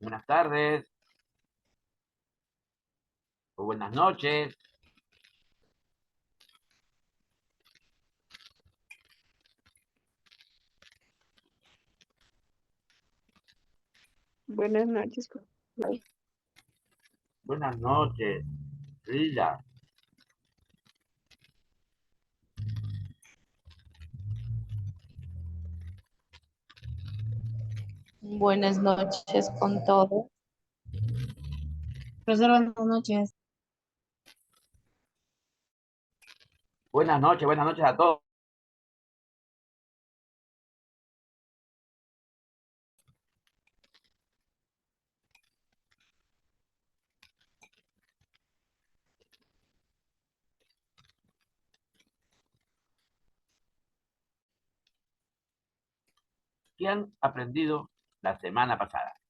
Buenas tardes o buenas noches. Buenas noches. Buenas noches, Frida. Buenas noches con todo. Profesor, buenas noches. Buenas noches a todos. ¿Qué han aprendido la semana pasada?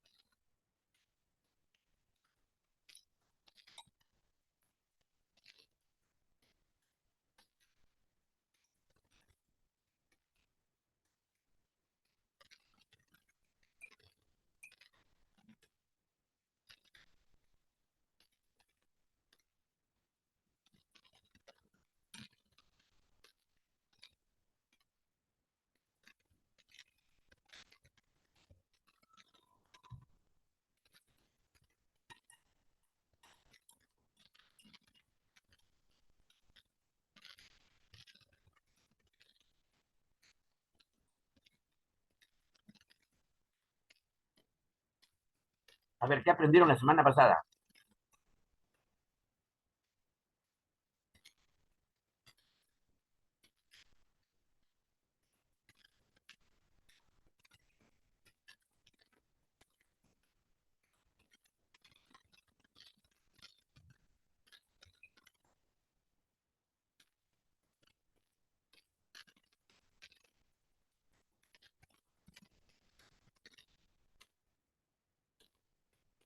A ver, ¿qué aprendieron la semana pasada?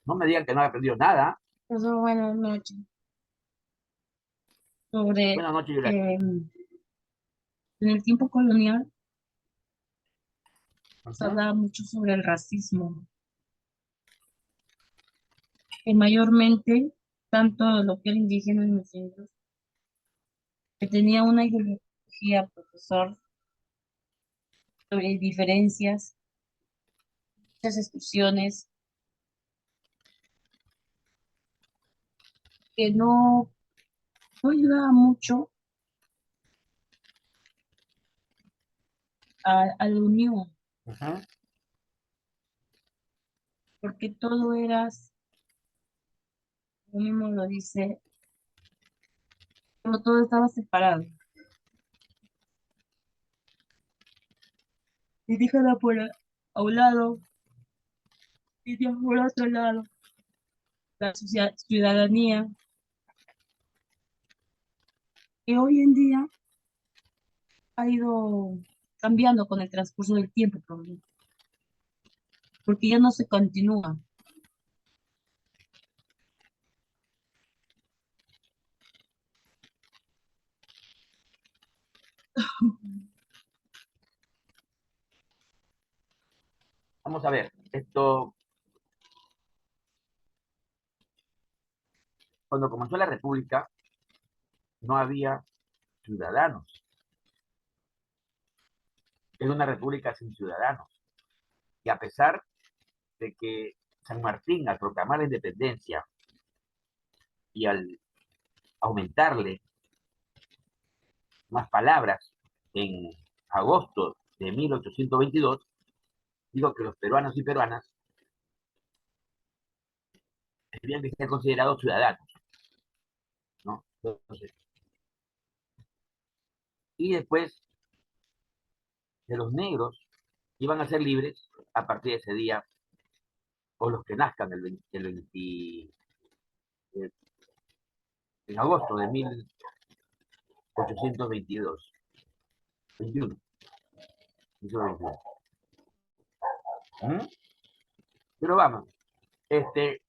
No me digan que no han aprendido nada. Profesor, buenas noches. Sobre Buenas noches, Yolanda. en el tiempo colonial se Ujú. hablaba mucho sobre el racismo, que mayormente tanto lo que era indígena en los indios, que tenía una ideología, profesor, sobre diferencias, muchas exclusiones, que no ayudaba mucho a la unión, Ujú. porque todo era, como mismo lo dice, como todo estaba separado. Indígena a un lado, indios por otro lado, la ciudadanía, que hoy en día ha ido cambiando con el transcurso del tiempo, porque ya no se continúa. Vamos a ver, esto, cuando comenzó la República, no había ciudadanos. Era una república sin ciudadanos. Y a pesar de que San Martín, al proclamar la independencia y al aumentarle más palabras en agosto de 1822, digo que los peruanos y peruanas debían de ser considerados ciudadanos, ¿no? Entonces, y después de los negros iban a ser libres a partir de ese día, o los que nazcan eh, en agosto de 1822, 21, 1821. ¿Mm? Pero vamos,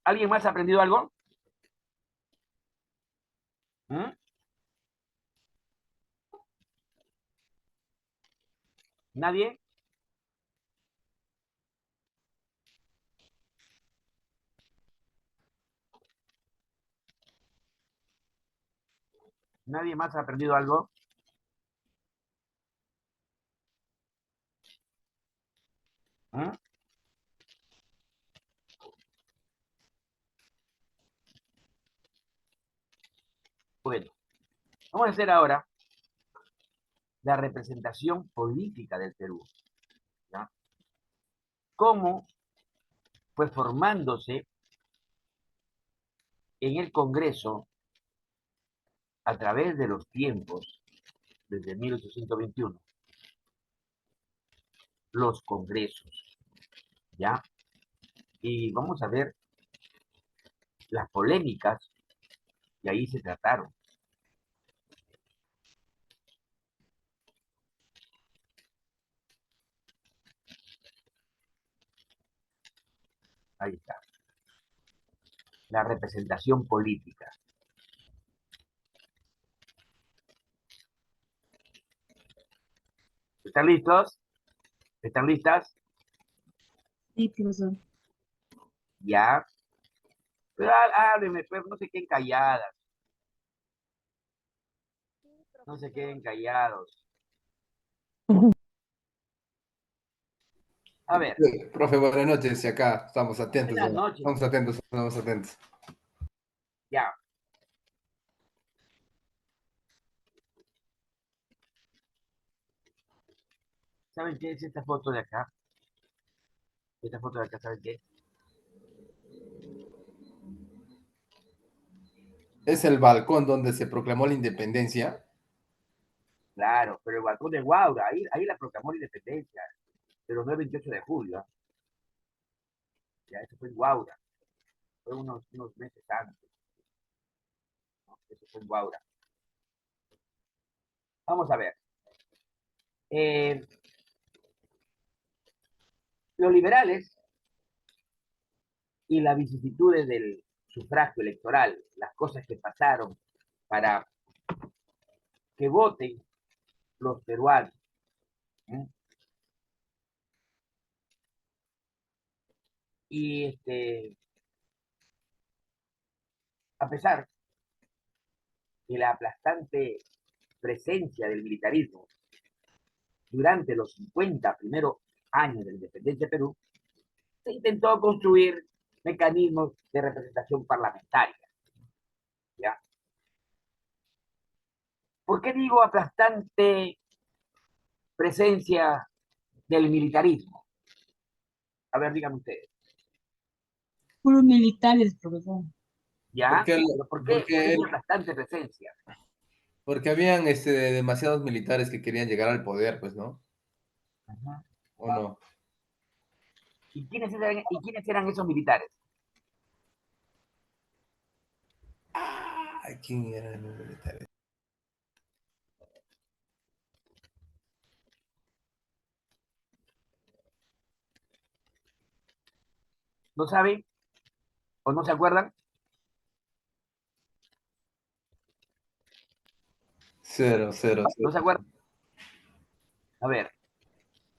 ¿alguien más ha aprendido algo? ¿Mm? ¿Nadie? ¿Nadie más ha aprendido algo? ¿Mm? Bueno, vamos a hacer ahora la representación política del Perú, ¿ya? Cómo fue formándose en el Congreso a través de los tiempos, desde 1821, los congresos, ¿ya? Y vamos a ver las polémicas que ahí se trataron. Ahí está, la representación política. ¿Están listos? ¿Están listas? Sí, profesor. Ya. Pero háblenme, pues, no se queden calladas, no se queden callados. A ver, Profe, buenas noches. Y acá estamos atentos. buenas noches. Estamos atentos, estamos atentos. Ya. ¿Saben qué es esta foto de acá? Esta foto de acá, ¿saben qué? Es el balcón donde se proclamó la independencia. Claro, pero el balcón de Guaura, ahí la proclamó la independencia, pero no el 28 de julio. ¿Ah? Ya, eso fue en Guaura, fue unos meses antes, ¿no? Eso fue en Guaura. Vamos a ver. Eh, los liberales y las vicisitudes del sufragio electoral, las cosas que pasaron para que voten los peruanos. ¿Eh? Y a pesar de la aplastante presencia del militarismo durante los 50 primeros años de la independencia de Perú, se intentó construir mecanismos de representación parlamentaria. ¿Ya? ¿Por qué digo aplastante presencia del militarismo? A ver, díganme ustedes. Puros militares, profesor. ¿Ya? Porque, ¿Pero por qué porque, digo aplastante presencia? porque habían demasiados militares que querían llegar al poder, pues, ¿no? Ajá. ¿O no? ¿Y quiénes eran esos militares? Ay, ¿quién eran los militares? ¿No saben o no se acuerdan? Cero, cero, ¿No se cero. acuerdan? A ver,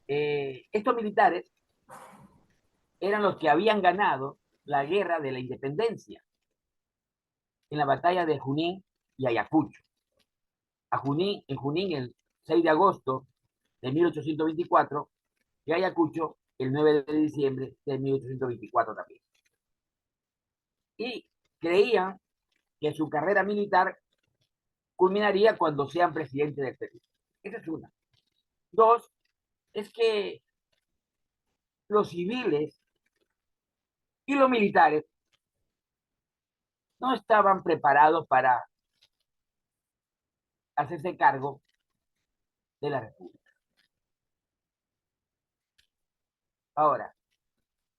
estos militares eran los que habían ganado la guerra de la independencia en la batalla de Junín y Ayacucho. En Junín el 6 de agosto de 1824 y Ayacucho el 9 de diciembre de 1824 también. Y creían que su carrera militar culminaría cuando sean presidente del Perú. Esa es una. Dos, es que los civiles y los militares no estaban preparados para hacerse cargo de la República. Ahora,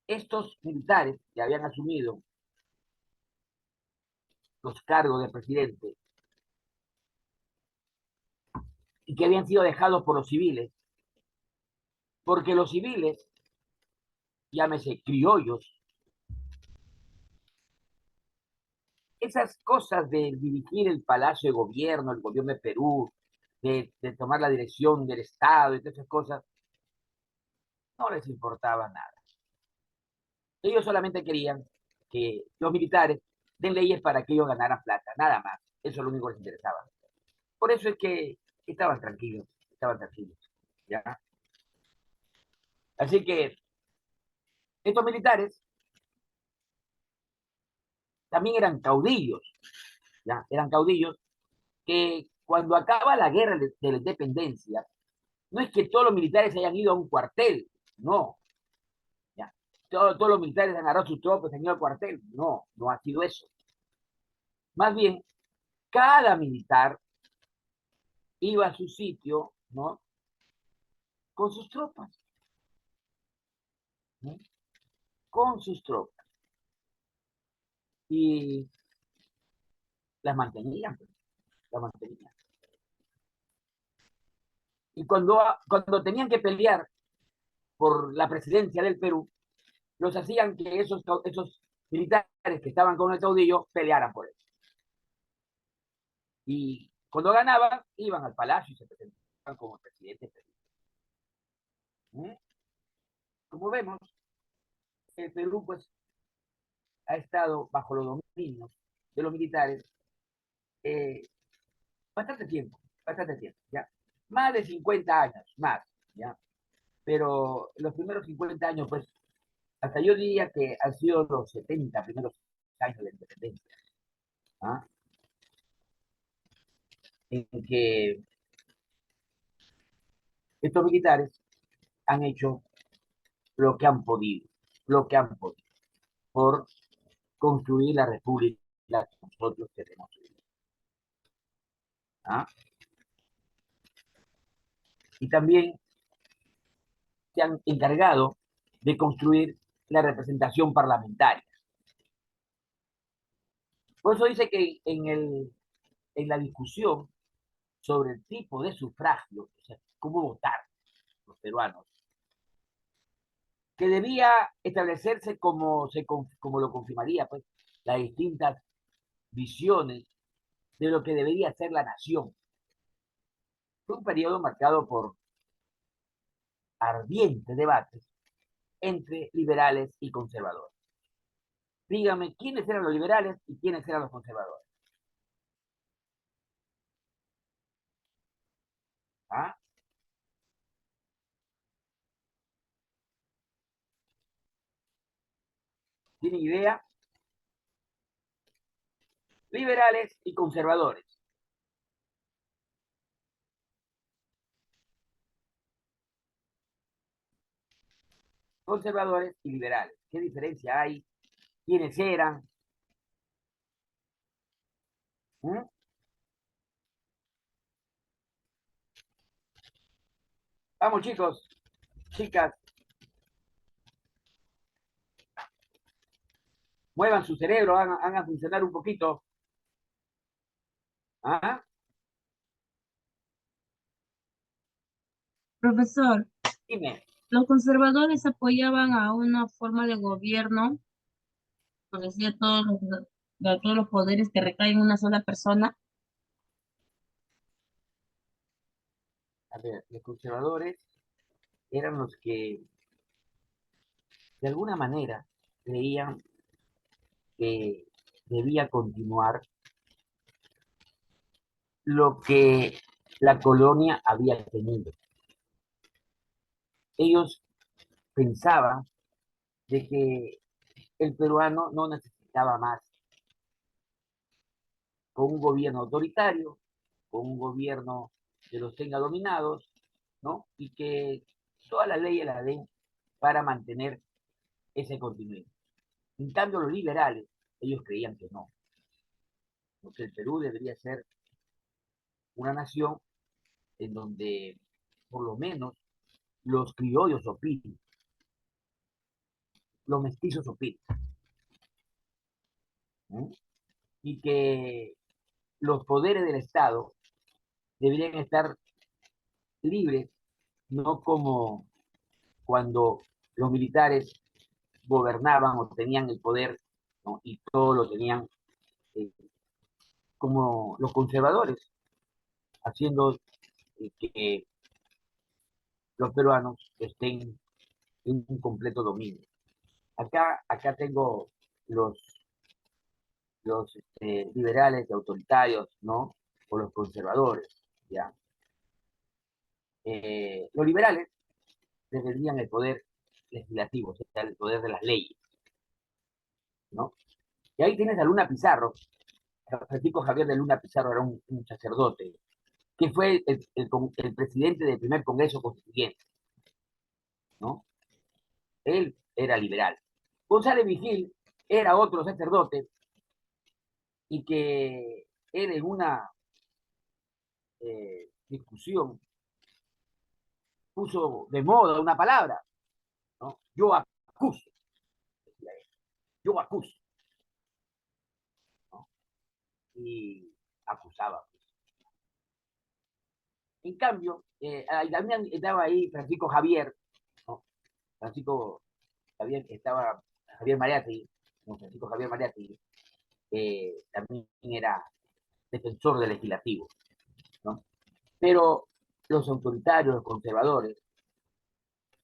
estos militares que habían asumido los cargos de presidente y que habían sido dejados por los civiles, porque los civiles, llámese criollos, esas cosas de dirigir el Palacio de Gobierno, el gobierno de Perú, de tomar la dirección del Estado y todas esas cosas, no les importaba nada. Ellos solamente querían que los militares den leyes para que ellos ganaran plata, nada más. Eso es lo único que les interesaba. Por eso es que estaban tranquilos, ¿ya? Así que estos militares también eran caudillos, ¿ya? Eran caudillos que cuando acaba la guerra de la independencia, no es que todos los militares hayan ido a un cuartel, no, ¿ya? Todos los militares han agarrado sus tropas y han ido al cuartel, no, no ha sido eso. Más bien, cada militar iba a su sitio, ¿no? Con sus tropas, ¿no? Con sus tropas. Y las mantenían, pues, las mantenían. Y cuando tenían que pelear por la presidencia del Perú, los hacían que esos militares que estaban con el caudillo pelearan por él. Y cuando ganaban, iban al palacio y se presentaban como presidente. ¿Eh? Como vemos, el Perú pues ha estado bajo los dominios de los militares eh, bastante tiempo, ¿ya? Más de 50 años, más, ¿ya? Pero los primeros 50 años, pues, hasta yo diría que han sido los 70 primeros años de la independencia, ¿ah? En que estos militares han hecho lo que han podido, lo que han podido, por construir la república que nosotros queremos vivir, ¿ah? Y también se han encargado de construir la representación parlamentaria. Por eso dice que en la discusión sobre el tipo de sufragio, o sea, cómo votar los peruanos, que debía establecerse como lo confirmaría, pues, las distintas visiones de lo que debería ser la nación. Fue un periodo marcado por ardientes debates entre liberales y conservadores. Dígame, ¿quiénes eran los liberales y quiénes eran los conservadores? ¿Ah? ¿Tienen idea? Liberales y conservadores. Conservadores y liberales. ¿Qué diferencia hay? ¿Quiénes eran? ¿Mm? Vamos, chicos, chicas, muevan su cerebro, hagan funcionar un poquito. ¿Ah? Profesor, Dime. los conservadores apoyaban a una forma de gobierno, por decir, de todos los poderes que recaen en una sola persona. A ver, los conservadores eran los que de alguna manera creían que debía continuar lo que la colonia había tenido. Ellos pensaban de que el peruano no necesitaba más con un gobierno autoritario, con un gobierno que los tenga dominados, ¿no? Y que todas las leyes las den para mantener ese continuidad. En cambio, los liberales, ellos creían que no, porque el Perú debería ser una nación en donde por lo menos los criollos opinen, los mestizos opinen, ¿eh? Y que los poderes del Estado deberían estar libres, no como cuando los militares gobernaban o tenían el poder, ¿no? Y todo lo tenían eh, como los conservadores, haciendo que los peruanos estén en un completo dominio. Acá tengo los liberales y autoritarios, ¿no? o los conservadores, ¿ya? Los liberales defendían el poder legislativo, o sea, el poder de las leyes, ¿no? Y ahí tienes a Luna Pizarro, Francisco Javier de Luna Pizarro era un sacerdote, que fue el presidente del primer Congreso Constituyente, ¿no? Él era liberal. González Vigil era otro sacerdote y que él en una discusión puso de moda una palabra, ¿no? Yo acuso, decía él, yo acuso, ¿no? Y acusaba. En cambio, también estaba ahí Francisco Javier, ¿no? Francisco Javier, estaba Javier Mariátegui, ¿no? Francisco Javier Mariátegui, también era defensor del legislativo, ¿no? Pero los autoritarios, los conservadores,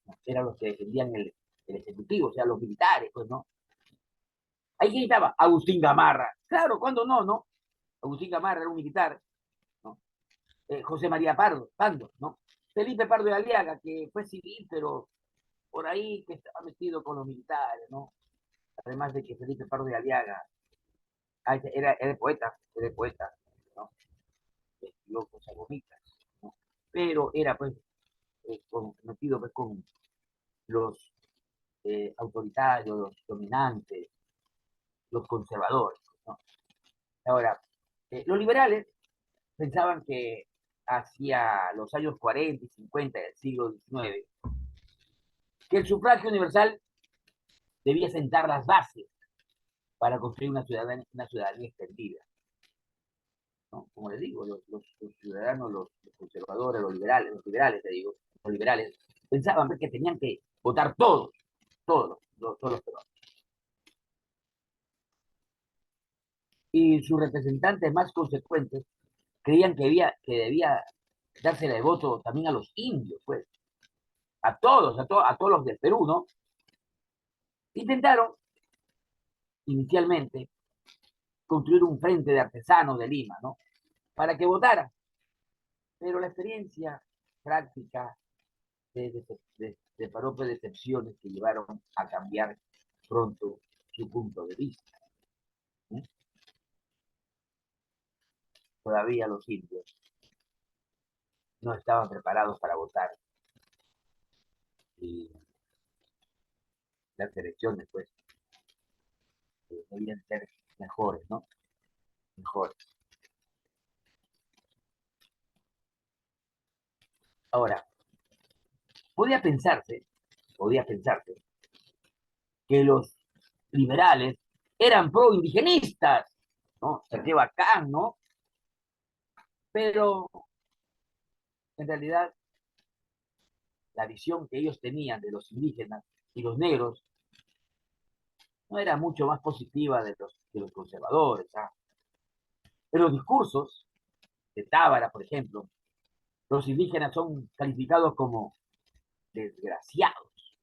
¿no? Eran los que defendían el ejecutivo, o sea, los militares, pues, ¿no? Ahí quién estaba, Agustín Gamarra. Claro, ¿cuándo no, no? Agustín Gamarra era un militar, ¿no? José María Pardo, Pando, ¿no? Felipe Pardo de Aliaga, que fue civil, pero por ahí que estaba metido con los militares, ¿no? Además de que Felipe Pardo de Aliaga era poeta, ¿no? Escribió cosas bonitas, ¿no? Pero era pues metido pues, con los autoritarios, los dominantes, los conservadores, ¿no? Ahora, los liberales pensaban que hacia los años 40 y 50 del siglo XIX, que el sufragio universal debía sentar las bases para construir una ciudadanía extendida, ¿no? Como les digo, los ciudadanos, los conservadores, los liberales, te digo, los liberales, pensaban que tenían que votar todos los peruanos. Y sus representantes más consecuentes creían que debía dársele el voto también a los indios, pues, a todos los del Perú, ¿no? Intentaron inicialmente construir un frente de artesanos de Lima, ¿no? Para que votaran, pero la experiencia práctica deparó decepciones que llevaron a cambiar pronto su punto de vista, ¿eh? Todavía los indios no estaban preparados para votar y las elecciones, pues, debían ser mejores, ¿no? Mejores. Ahora, podía pensarse que los liberales eran pro-indigenistas, ¿no? Qué bacán, ¿no? Pero en realidad la visión que ellos tenían de los indígenas y los negros no era mucho más positiva de los conservadores, ¿ah? En los discursos de Tábara, por ejemplo, los indígenas son calificados como desgraciados,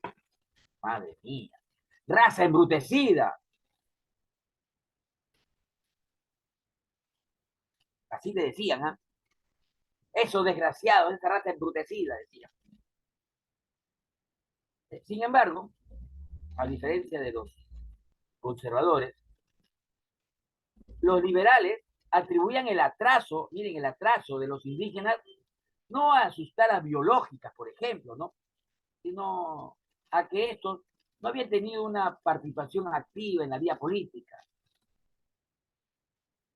madre mía, raza embrutecida, así le decían, ¿ah? Esos desgraciados, esa raza embrutecida, decían. Sin embargo, a diferencia de los conservadores, los liberales atribuían el atraso, miren, el atraso de los indígenas, no a sus taras biológicas, por ejemplo, ¿no? Sino a que estos no habían tenido una participación activa en la vida política.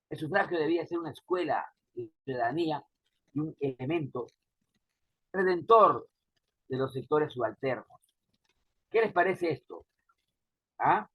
El sufragio debía ser una escuela de ciudadanía y un elemento redentor de los sectores subalternos. ¿Qué les parece esto? ¿Ah?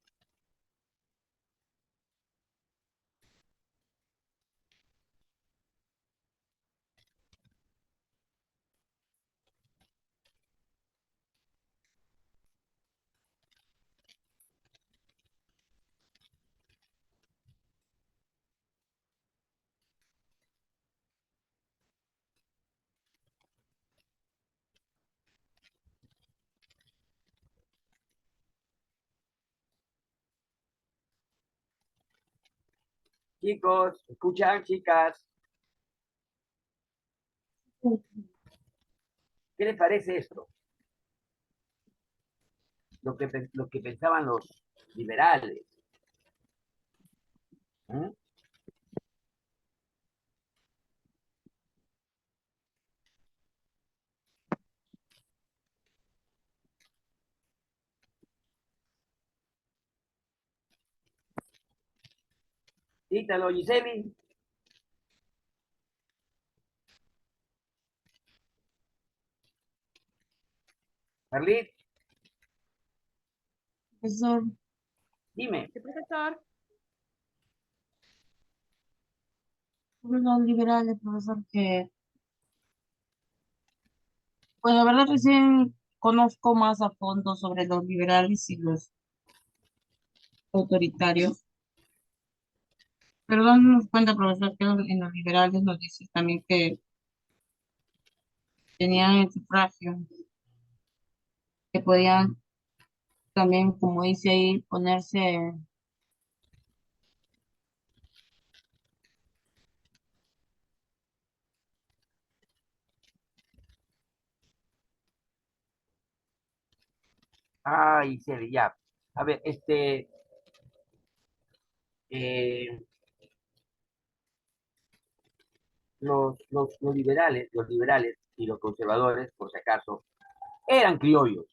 Chicos, escuchan, chicas. ¿Qué les parece esto? Lo que pensaban los liberales. ¿Mm? Ítalo, Giseli, Carlit, Profesor, dime. Sí, profesor. los liberales, profesor, que, pues la verdad recién conozco más a fondo sobre los liberales y los autoritarios. Pero dándonos cuenta, profesor, que en los liberales nos dice también que tenían el sufragio, que podían también, como dice ahí, ponerse, Ay, Giseli, ya. A ver, eh, los liberales y los conservadores, por si acaso, eran criollos.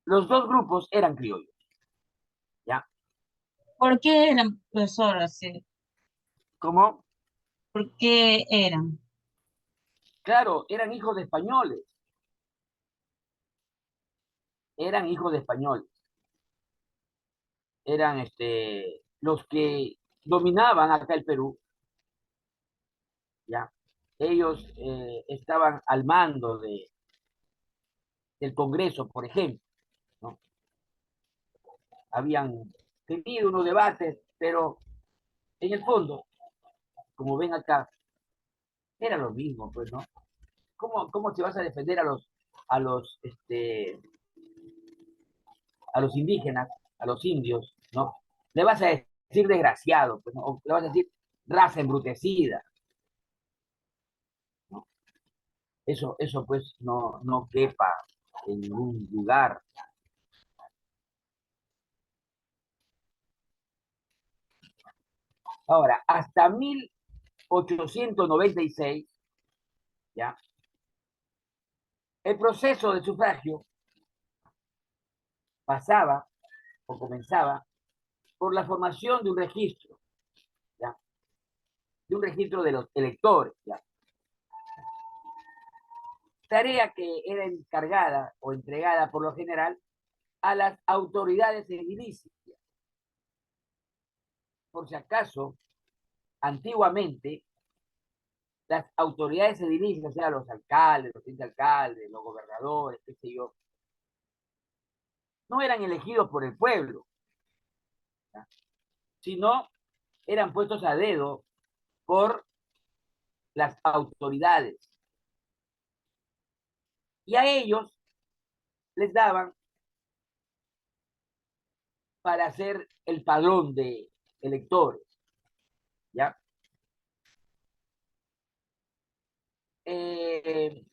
Los dos grupos eran criollos, ¿ya? ¿por qué eran, profesor, así? Como, ¿Por qué eran? claro, eran hijos de españoles, eran hijos de españoles, eran los que dominaban acá el Perú, ¿ya? Ellos estaban al mando del Congreso, por ejemplo, ¿no? Habían tenido unos debates, pero en el fondo, como ven acá, era lo mismo, pues, ¿no? ¿Cómo te vas a defender a los, a los indígenas, a los indios, ¿no? Le vas a decir desgraciado, pues, ¿no? O le vas a decir raza embrutecida, ¿no? Eso pues no quepa en ningún lugar. Ahora, hasta 1896, ¿ya? El proceso de sufragio pasaba o comenzaba por la formación de un registro, ¿ya? De un registro de los electores, ¿ya? Tarea que era encargada o entregada por lo general a las autoridades edilicias. Por si acaso, antiguamente, las autoridades edilicias, o sea, los alcaldes, los vicealcaldes, los gobernadores, qué sé yo, no eran elegidos por el pueblo, ¿ya? Sino eran puestos a dedo por las autoridades. Y a ellos les daban para hacer el padrón de electores, ¿ya? Eh,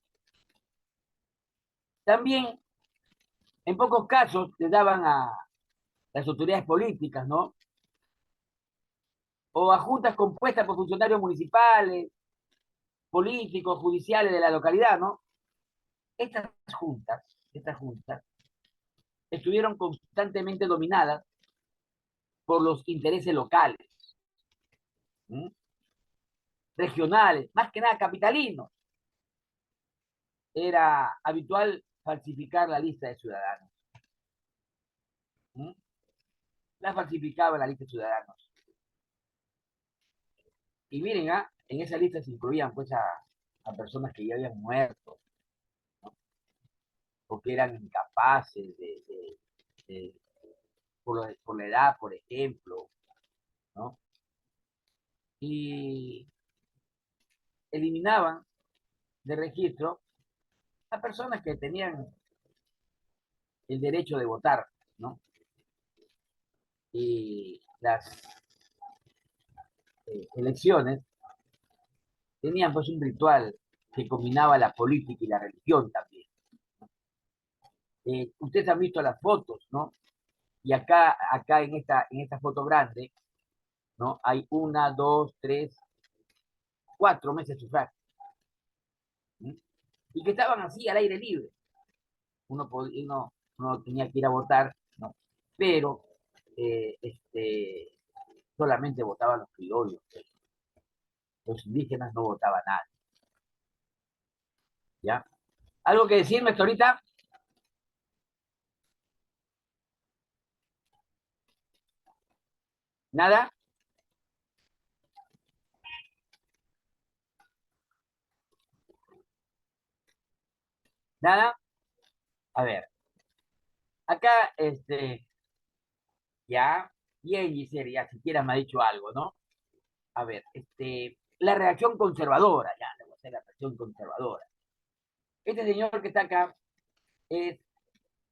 también, en pocos casos, les daban a las autoridades políticas, ¿no? O a juntas compuestas por funcionarios municipales, políticos, judiciales de la localidad, ¿no? Estas juntas estuvieron constantemente dominadas por los intereses locales, ¿m? Regionales, más que nada capitalinos. Era habitual falsificar la lista de ciudadanos. ¿M? La falsificaba la lista de ciudadanos. Y miren, en esa lista se incluían pues a personas que ya habían muerto, ¿no? O que eran incapaces de por la edad, por ejemplo, ¿no? Y eliminaban de registro a personas que tenían el derecho de votar, ¿no? Y las elecciones tenían pues un ritual que combinaba la política y la religión también. Ustedes han visto las fotos, ¿no? Y acá en esta foto grande, ¿no? Hay una, dos, tres, 4 meses de sufragio. ¿Sí? Y que estaban así al aire libre. Uno tenía que ir a votar, ¿no? Pero solamente votaban los criollos. Pues. Los indígenas no votaban nada. ¿Ya? ¿Algo que decirme hasta ahorita? ¿Nada? ¿Nada? A ver, acá, ya, bien, Giselle, ya siquiera me ha dicho algo, ¿no? A ver, la reacción conservadora, ya, le voy a hacer la reacción conservadora. Este señor que está acá es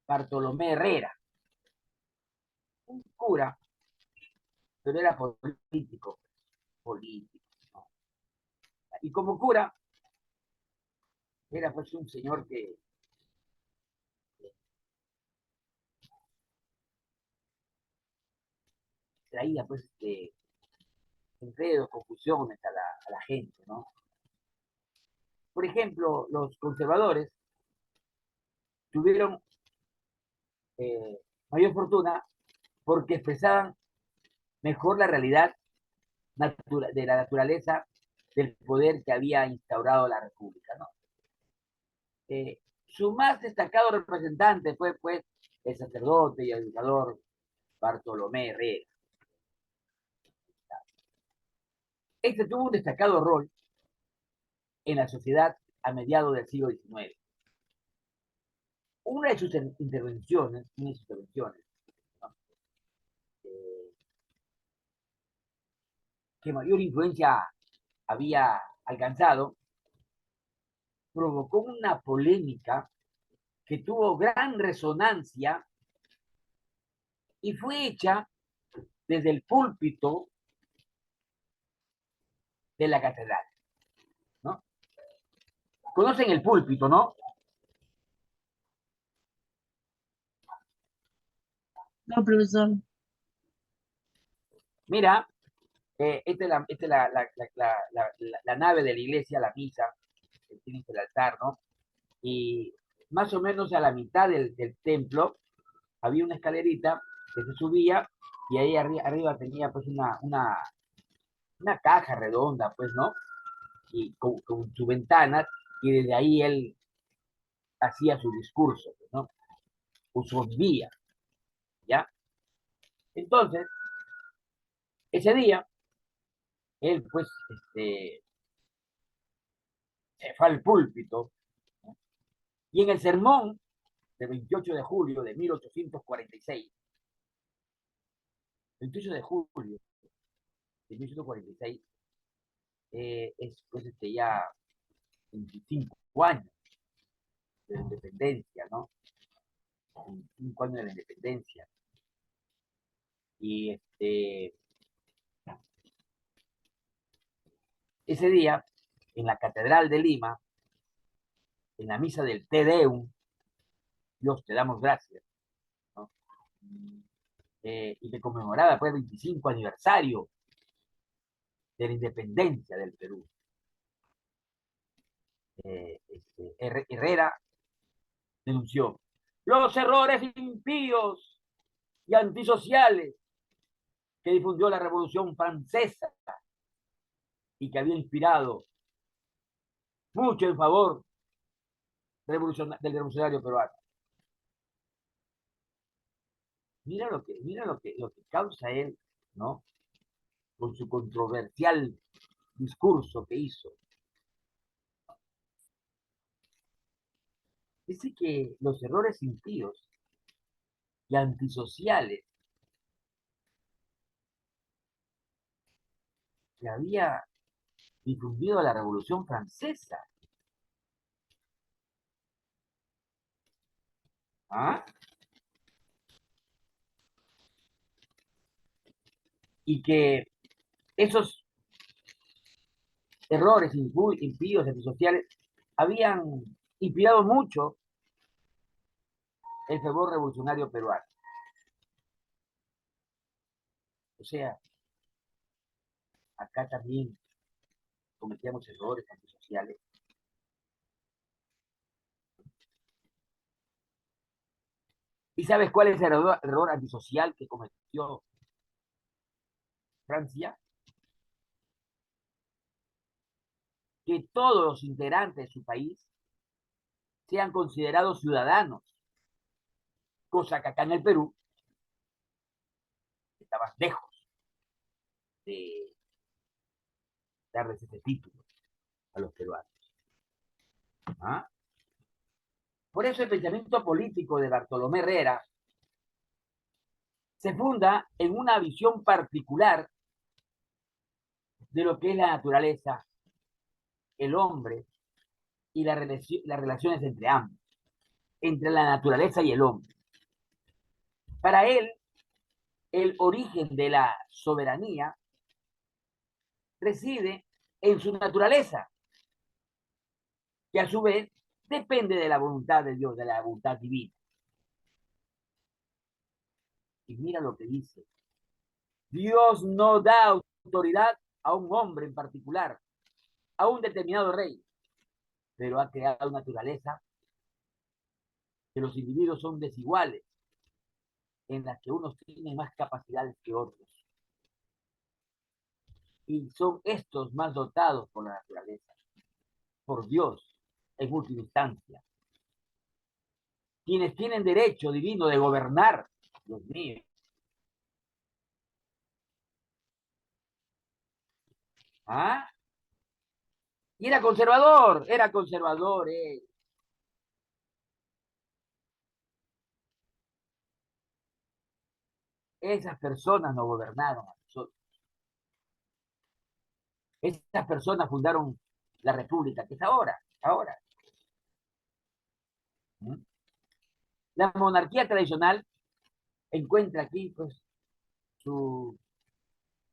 Bartolomé Herrera, un cura, pero era político, ¿no? Y como cura, era pues un señor que traía pues enredos, confusiones a la gente, ¿no? Por ejemplo, los conservadores tuvieron mayor fortuna porque expresaban mejor la realidad de la naturaleza del poder que había instaurado la República, ¿no? Su más destacado representante fue, pues, el sacerdote y educador Bartolomé Herrera. Este tuvo un destacado rol en la sociedad a mediados del siglo XIX. Una de sus intervenciones, ¿no? eh, que mayor influencia había alcanzado, provocó una polémica que tuvo gran resonancia y fue hecha desde el púlpito de la catedral, ¿no? Conocen el púlpito, ¿no? No, profesor. Mira, esta es la nave de la iglesia, la misa, que tiene el altar, ¿no? Y más o menos a la mitad del templo había una escalerita que se subía y ahí arriba tenía pues una caja redonda, pues, ¿no? Y con su ventana, y desde ahí él hacía su discurso, pues, ¿no? O su vía, ¿ya? Entonces, ese día, él pues, se fue al púlpito, ¿no? Y en el sermón del 28 de julio de 1846, 28 de julio de 1846, es pues ya 25 años de la independencia, ¿no? 25 años de la independencia. Y ese día, en la Catedral de Lima, en la misa del Te Deum, Dios te damos gracias, ¿no? Y que conmemoraba pues, el 25 aniversario de la independencia del Perú. Herrera denunció los errores impíos y antisociales que difundió la Revolución Francesa y que había inspirado mucho en favor del revolucionario peruano. Mira lo que causa él, ¿no? Con su controversial discurso que hizo. Dice que los errores impíos y antisociales que había difundido la Revolución Francesa, ¿ah? Y que esos errores impíos y antisociales habían inspirado mucho el fervor revolucionario peruano. O sea, acá también cometíamos errores antisociales. ¿Y sabes cuál es el error antisocial que cometió Francia? Que todos los integrantes de su país sean considerados ciudadanos, cosa que acá en el Perú estaba lejos de darles ese título a los peruanos. ¿Ah? Por eso el pensamiento político de Bartolomé Herrera se funda en una visión particular de lo que es la naturaleza, el hombre y las relaciones entre ambos, entre la naturaleza y el hombre. Para él, el origen de la soberanía reside en su naturaleza, que a su vez depende de la voluntad de Dios, de la voluntad divina. Y mira lo que dice. Dios no da autoridad a un hombre en particular, a un determinado rey, pero ha creado una naturaleza que los individuos son desiguales, en las que unos tienen más capacidades que otros. Y son estos más dotados por la naturaleza, por Dios, en última instancia. Quienes tienen derecho divino de gobernar, Dios mío. ¿Ah? Y era conservador. Esas personas nos gobernaron a nosotros. Esas personas fundaron la república, que es ahora. ¿Mm? La monarquía tradicional encuentra aquí, pues,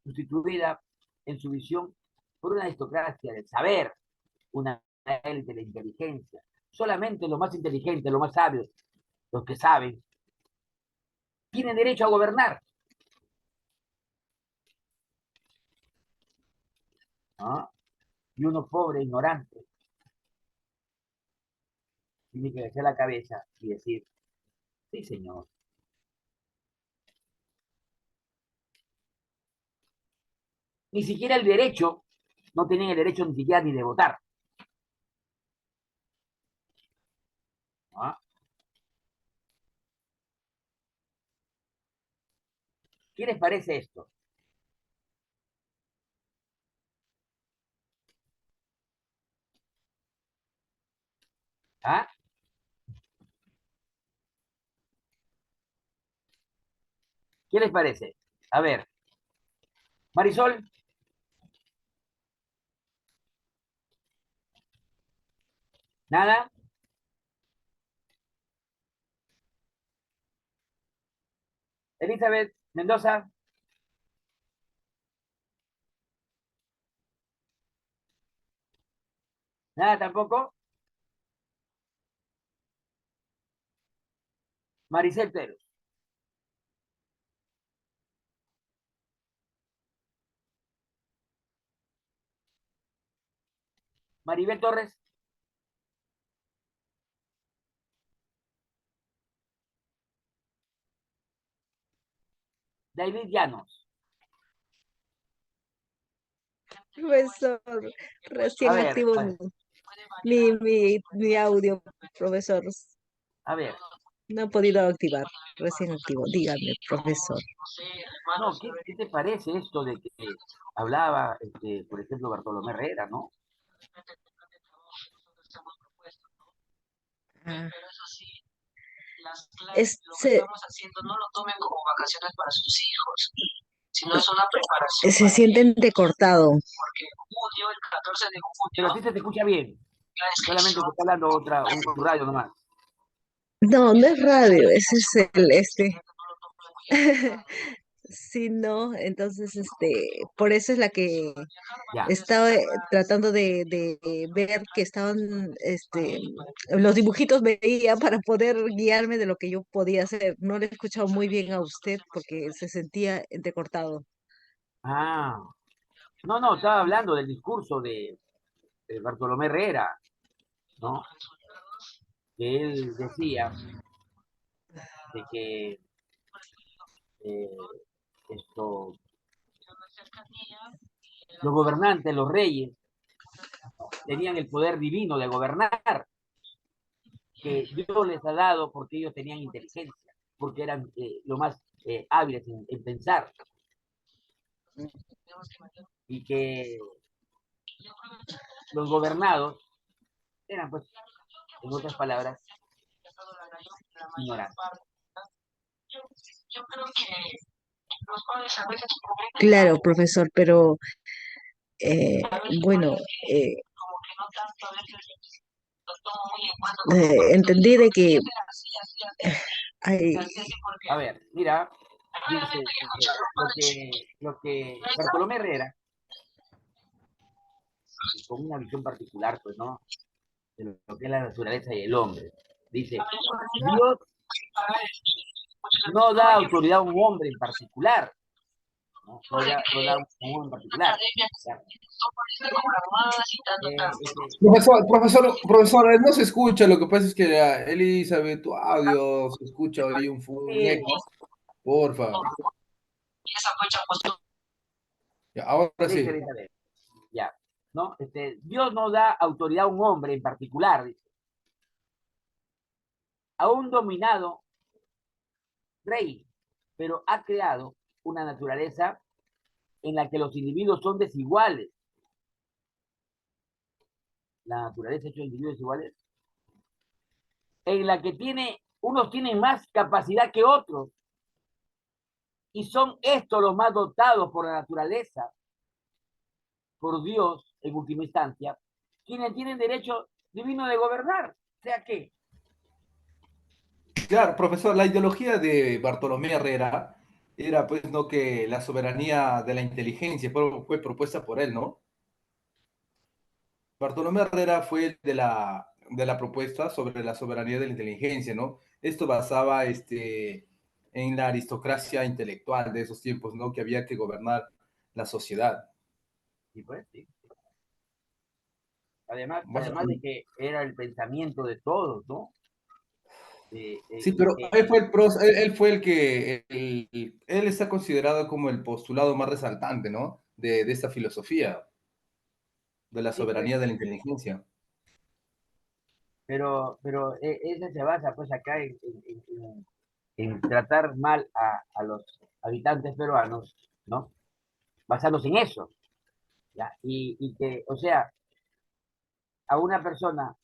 sustituida en su visión por una aristocracia del saber, una élite de la inteligencia. Solamente los más inteligentes, los más sabios, los que saben, tienen derecho a gobernar. ¿Ah? Y uno pobre, ignorante, tiene que hacer la cabeza y decir, sí, señor. Ni siquiera el derecho, no tienen el derecho ni siquiera ni de votar. ¿Ah? ¿Qué les parece esto? ¿Ah? ¿Qué les parece? A ver, Marisol, nada. Elizabeth Mendoza, nada tampoco. Maricel Peros, Maribel Torres, David Llanos. Profesor, A recién ver, activo a ver, mi audio, profesor. a ver. No he podido activar. Recién activo. Dígame, profesor. No, ¿qué te parece esto de que hablaba, por ejemplo, Bartolomé Herrera, ¿no? Ah, es, se siente entrecortado. Pero a ti se te escucha bien. Solamente te está hablando un radio nomás. No, no es radio, ese es el Sí, no, entonces, por eso es la que Ya. estaba tratando de ver que estaban, los dibujitos veía para poder guiarme de lo que yo podía hacer. No le he escuchado muy bien a usted porque se sentía entrecortado. Ah, no, no, estaba hablando del discurso de Bartolomé Herrera, ¿no? Que él decía de que eh, esto, los gobernantes, los reyes, tenían el poder divino de gobernar, que Dios les ha dado porque ellos tenían inteligencia, porque eran lo más hábiles en pensar, y que los gobernados eran, pues, en otras palabras, ignorantes. Claro, profesor, pero eh, bueno, eh, entendí de que hay, A ver, mira, dice lo que Bartolomé Herrera, con una visión particular, pues, ¿no? De lo que es la naturaleza y el hombre, dice, Dios no da autoridad a un hombre en particular, ¿no? No da a un hombre en particular. ¿Ya? Profesor, no se escucha, lo que pasa es que Elizabeth, tu audio se escucha ahí un Sí, eco, porfa. Ya, ahora dice sí. Elizabeth, ya, ¿no? Dios no da autoridad a un hombre en particular, dice, a un dominado rey, pero ha creado una naturaleza en la que los individuos son desiguales. La naturaleza ha hecho individuos desiguales, en la que unos tienen más capacidad que otros, y son estos los más dotados por la naturaleza, por Dios, en última instancia, quienes tienen derecho divino de gobernar. O sea que, Claro, profesor, la ideología de Bartolomé Herrera era, pues, ¿no? Que la soberanía de la inteligencia fue propuesta por él, ¿no? Bartolomé Herrera fue el de la propuesta sobre la soberanía de la inteligencia, ¿no? Esto basaba en la aristocracia intelectual de esos tiempos, ¿no? Que había que gobernar la sociedad. sí, pues, sí. Además, Más o además de menos. que era el pensamiento de todos, ¿no? Sí, Y pero que, él fue el que, él está considerado como el postulado más resaltante, ¿no? De esta filosofía, de la sí, pues, soberanía de la inteligencia. pero ese se basa, pues, acá en tratar mal a los habitantes peruanos, ¿no? Basándose en eso, ¿ya? Y que, o sea, a una persona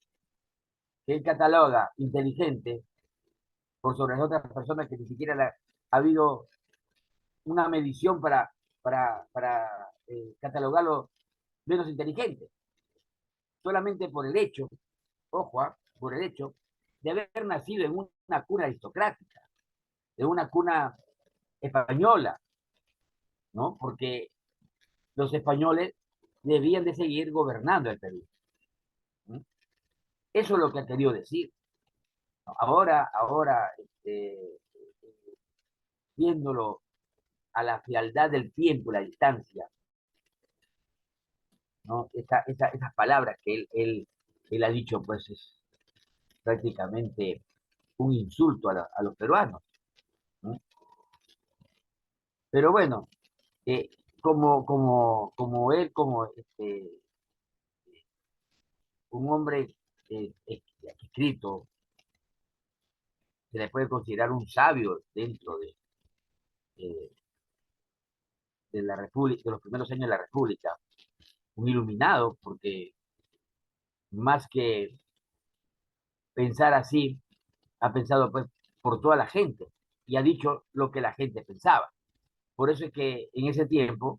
que él cataloga inteligente por sobre las otras personas que ni siquiera ha habido una medición para catalogarlo menos inteligente, solamente por el hecho, ojo, por el hecho de haber nacido en una cuna aristocrática, en una cuna española, ¿no? Porque los españoles debían de seguir gobernando el Perú. ¿No? Eso es lo que ha querido decir. ¿No? Ahora, viéndolo a la frialdad del tiempo, la distancia, ¿no? Esas palabras que él ha dicho, pues es prácticamente un insulto a los peruanos, ¿no? Pero bueno, eh, como él, como un hombre escrito, se le puede considerar un sabio dentro de, de la República, de los primeros años de la República, un iluminado, porque más que pensar así, ha pensado pues por toda la gente y ha dicho lo que la gente pensaba. Por eso es que en ese tiempo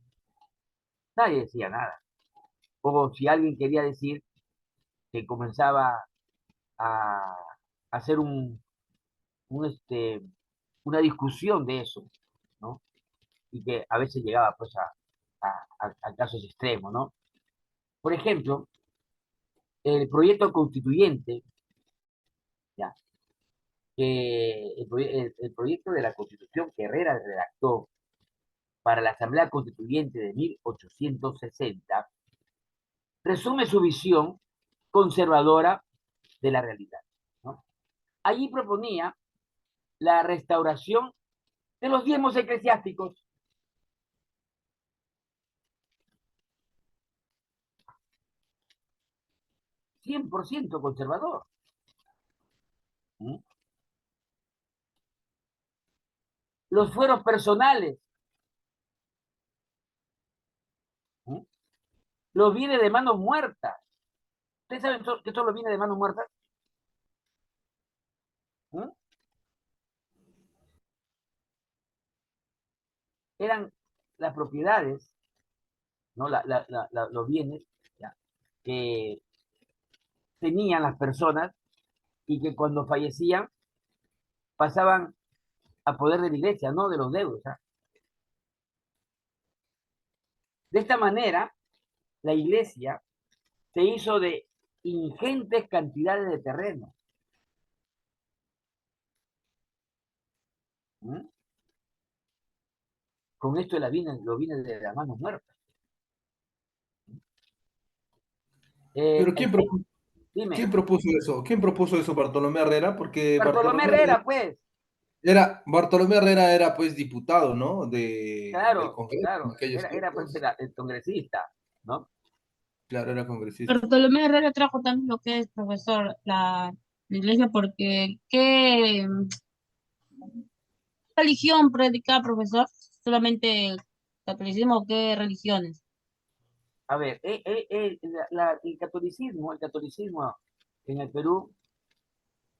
nadie decía nada. O si alguien quería decir que comenzaba a hacer un una discusión de eso, ¿no? y que a veces llegaba pues a casos extremos, ¿no? Por ejemplo, el proyecto constituyente, ya, el proyecto de la Constitución que Herrera redactó para la Asamblea Constituyente de 1860, resume su visión conservadora de la realidad, ¿no? Allí proponía la restauración de los diezmos eclesiásticos. 100% conservador. ¿Mm? Los fueros personales. ¿Mm? Los bienes de manos muertas. ¿Ustedes saben que son los bienes de manos muertas? ¿Mm? Eran las propiedades, ¿no? Los bienes, ¿ya?, que tenían las personas y que cuando fallecían pasaban a poder de la iglesia, no de los deudos. ¿Ah? De esta manera, la iglesia se hizo de ingentes cantidades de terreno. ¿Mm? Con esto lo viene de las manos muertas. Pero Dime, ¿quién propuso eso? ¿Quién propuso eso? Bartolomé Herrera, porque Bartolomé Herrera, pues, Bartolomé Herrera era pues diputado, ¿no? Del claro, Congreso en claro, aquellos era pues tiempos. el congresista, ¿no? Claro, era congresista. Bartolomé Herrera trajo también lo que es, profesor, la iglesia, porque ¿qué religión predica, profesor? ¿Solamente catolicismo o qué religiones? A ver, el catolicismo en el Perú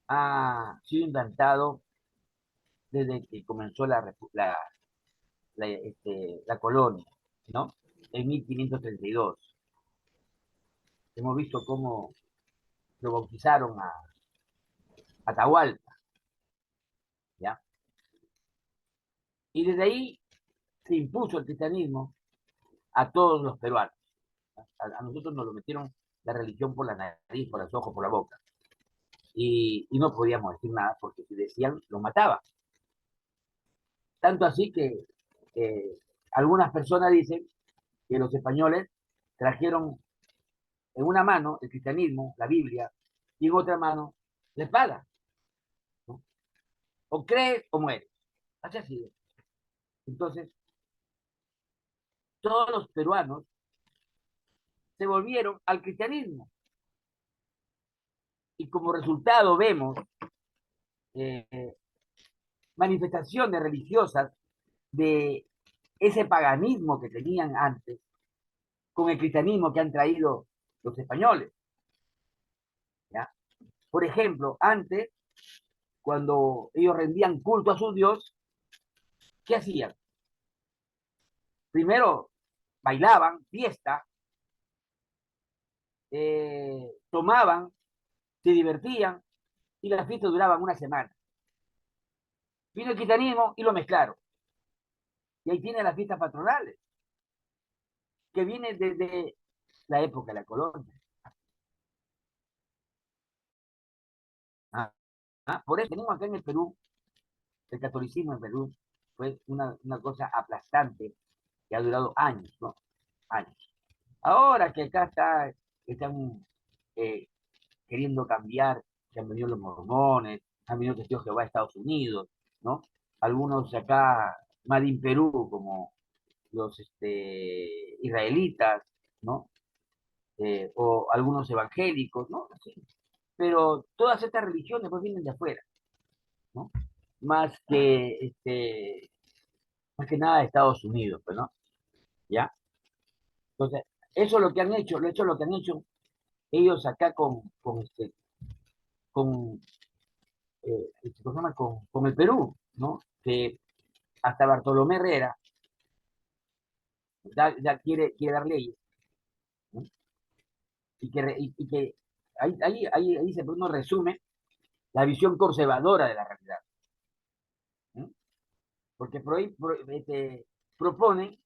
ha sido implantado desde que comenzó la colonia, ¿no? En 1532. Hemos visto cómo lo bautizaron a Atahualpa, ¿ya? Y desde ahí se impuso el cristianismo a todos los peruanos. A nosotros nos lo metieron la religión por la nariz, por los ojos, por la boca. Y no podíamos decir nada porque si decían, lo mataban. Tanto así que algunas personas dicen que los españoles trajeron en una mano el cristianismo, la Biblia, y en otra mano la espada, ¿no? O crees o mueres. Así ha sido. Entonces, todos los peruanos se volvieron al cristianismo. Y como resultado vemos eh, manifestaciones religiosas de ese paganismo que tenían antes con el cristianismo que han traído los españoles, ¿ya? Por ejemplo, antes, cuando ellos rendían culto a su Dios, ¿qué hacían? Primero bailaban, fiesta, tomaban, se divertían y las fiestas duraban una semana. Vino el cristianismo y lo mezclaron. Y ahí tiene las fiestas patronales, que viene desde la época de la colonia. Por eso tenemos acá en el Perú, el catolicismo en Perú fue una cosa aplastante que ha durado años, ¿no? Años. Ahora que están eh, queriendo cambiar, que han venido los mormones, han venido testigos de Jehová a Estados Unidos, ¿no? Algunos acá, Madin Perú, como los israelitas, ¿no? O algunos evangélicos, ¿no? Sí. Pero todas estas religiones pues vienen de afuera, ¿no? Más que, más que nada de Estados Unidos, pues, ¿no? ¿Ya? Entonces, eso es lo que han hecho, lo que han hecho ellos acá con, ¿cómo se llama? Con el Perú, ¿no? Que hasta Bartolomé Herrera ya quiere dar leyes, ¿no? Y que ahí se uno resume la visión conservadora de la realidad, ¿no? Porque proponen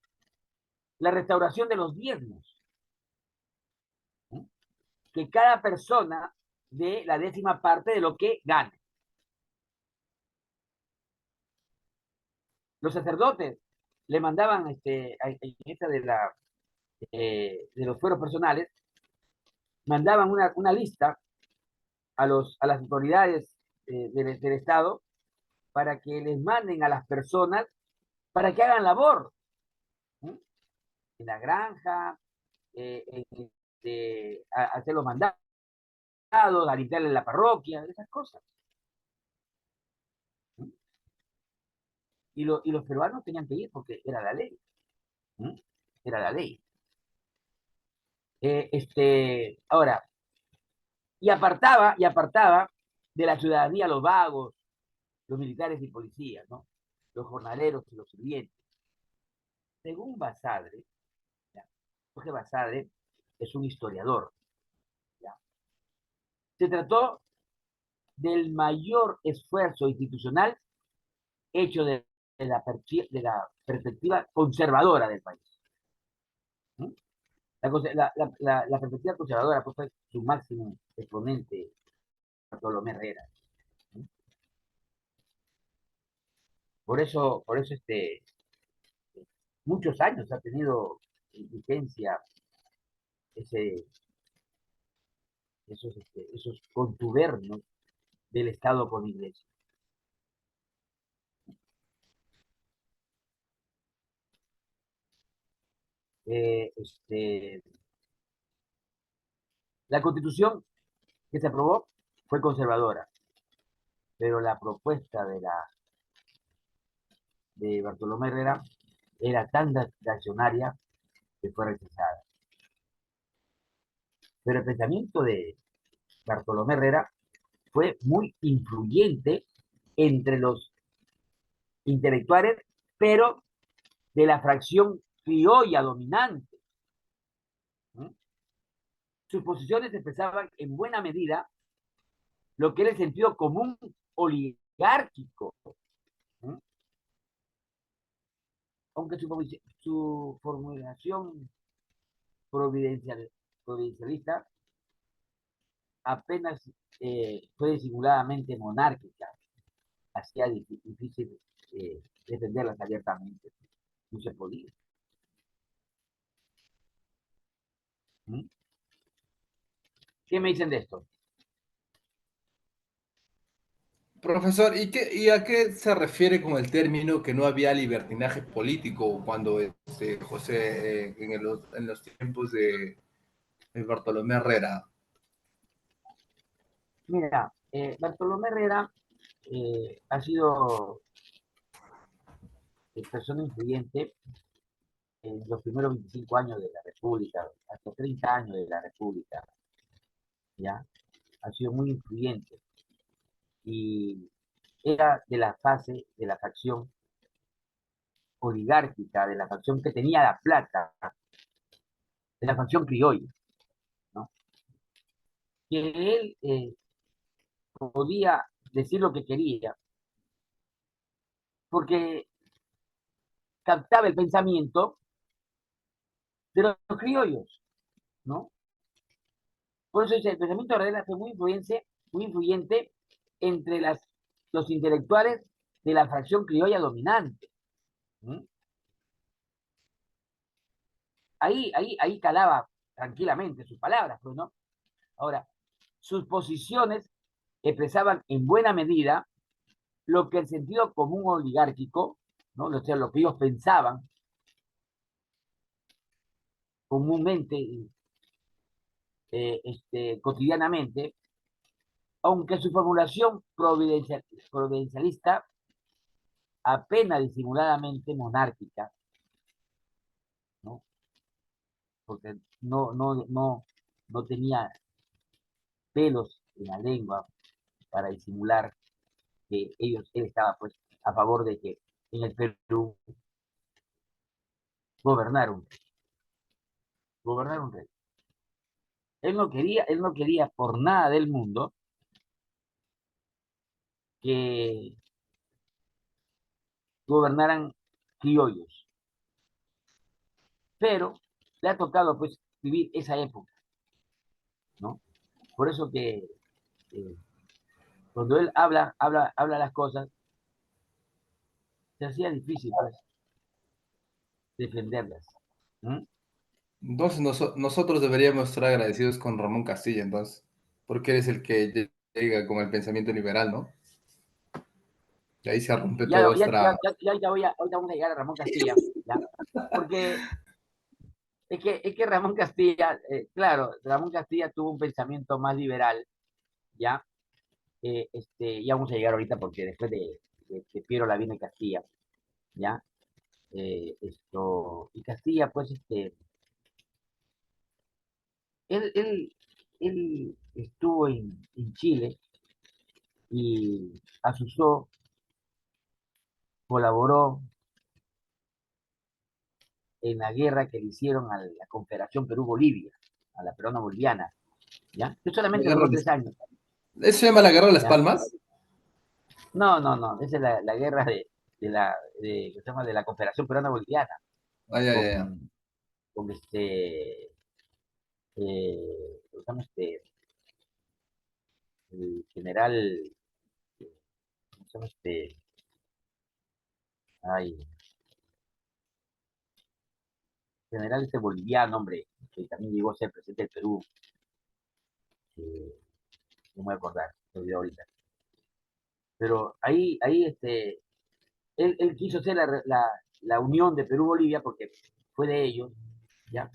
la restauración de los diezmos, ¿sí? Que cada persona dé la 10ª parte de lo que gane. Los sacerdotes le mandaban en esta de los fueros personales, mandaban una lista a las autoridades del Estado para que les manden a las personas para que hagan labor, ¿sí? En la granja, a hacer los mandados, a limpiarle la parroquia, esas cosas, ¿sí? Y los peruanos tenían que ir porque era la ley, ¿sí? Era la ley. Ahora, y apartaba de la ciudadanía los vagos, los militares y policías, ¿no? Los jornaleros y los sirvientes. Según Basadre, ¿ya? Jorge Basadre es un historiador, ¿ya? Se trató del mayor esfuerzo institucional hecho de la perspectiva conservadora del país. ¿Sí? La perspectiva conservadora pues, fue su máximo exponente, Bartolomé Herrera. ¿Sí? Por eso muchos años ha tenido vigencia ese, esos contubernios del Estado con Iglesia. Eh, este, la Constitución que se aprobó fue conservadora, pero la propuesta de Bartolomé Herrera era tan reaccionaria que fue rechazada. Pero el pensamiento de Bartolomé Herrera fue muy influyente entre los intelectuales, pero de la fracción criolla dominante. ¿Sí? Sus posiciones expresaban en buena medida lo que era el sentido común oligárquico. ¿Sí? Aunque su formulación providencialista apenas fue disimuladamente monárquica, hacía difícil defenderlas abiertamente. No se podía. ¿Mm? ¿Qué me dicen de esto? Profesor, ¿y a qué se refiere con el término que no había libertinaje político cuando José, en los tiempos de Bartolomé Herrera? Mira, Bartolomé Herrera ha sido persona influyente en los primeros 25 años de la República, hasta 30 años de la República, ¿ya? Ha sido muy influyente y era de la fase de la facción oligárquica, de la facción que tenía la plata, de la facción criolla, ¿no? Que él podía decir lo que quería, porque captaba el pensamiento de los criollos, ¿no? Por eso dice, el pensamiento de Herrera fue muy influyente entre los intelectuales de la fracción criolla dominante. ¿Mm? Ahí calaba tranquilamente sus palabras, pues, ¿no? Ahora, sus posiciones expresaban en buena medida lo que el sentido común oligárquico, ¿no? O sea, lo que ellos pensaban comúnmente, cotidianamente, aunque su formulación providencialista apenas disimuladamente monárquica, ¿no? Porque no tenía pelos en la lengua para disimular que él estaba pues a favor de que en el Perú gobernar un rey. Él no quería por nada del mundo que gobernaran criollos, pero le ha tocado pues vivir esa época, ¿no? Por eso que eh, cuando él habla las cosas, se hacía difícil pues defenderlas. ¿Mm? Entonces nosotros deberíamos estar agradecidos con Ramón Castilla, entonces, porque eres el que llega con el pensamiento liberal, ¿no? Y ahí se rompe Ya, toda ya, ya, esta... ahorita vamos a llegar a Ramón Castilla, ¿ya? Porque es que Ramón Castilla, claro, Ramón Castilla tuvo un pensamiento más liberal, ¿ya? Ya vamos a llegar ahorita porque después de Piero la viene Castilla, ¿ya? Y Castilla, pues, él, él, él estuvo en Chile y asusó, colaboró en la guerra que le hicieron a la Confederación Perú-Bolivia, a la peruana boliviana, ¿ya? Yo la solamente guerra duró de- 3 años, ¿Eso se llama la Guerra de las ¿ya? Palmas? No, no, no, esa es la guerra ¿qué se llama? De la Confederación Peruana Boliviana, Ah, ya, ya, ya. con, con ¿cómo se llama el general, ¿cómo se llama ay, general boliviano, hombre, que también llegó a ser presidente del Perú, no me voy a acordar, me olvidé ahorita. Pero ahí él quiso hacer la unión de Perú-Bolivia porque fue de ellos, ¿ya?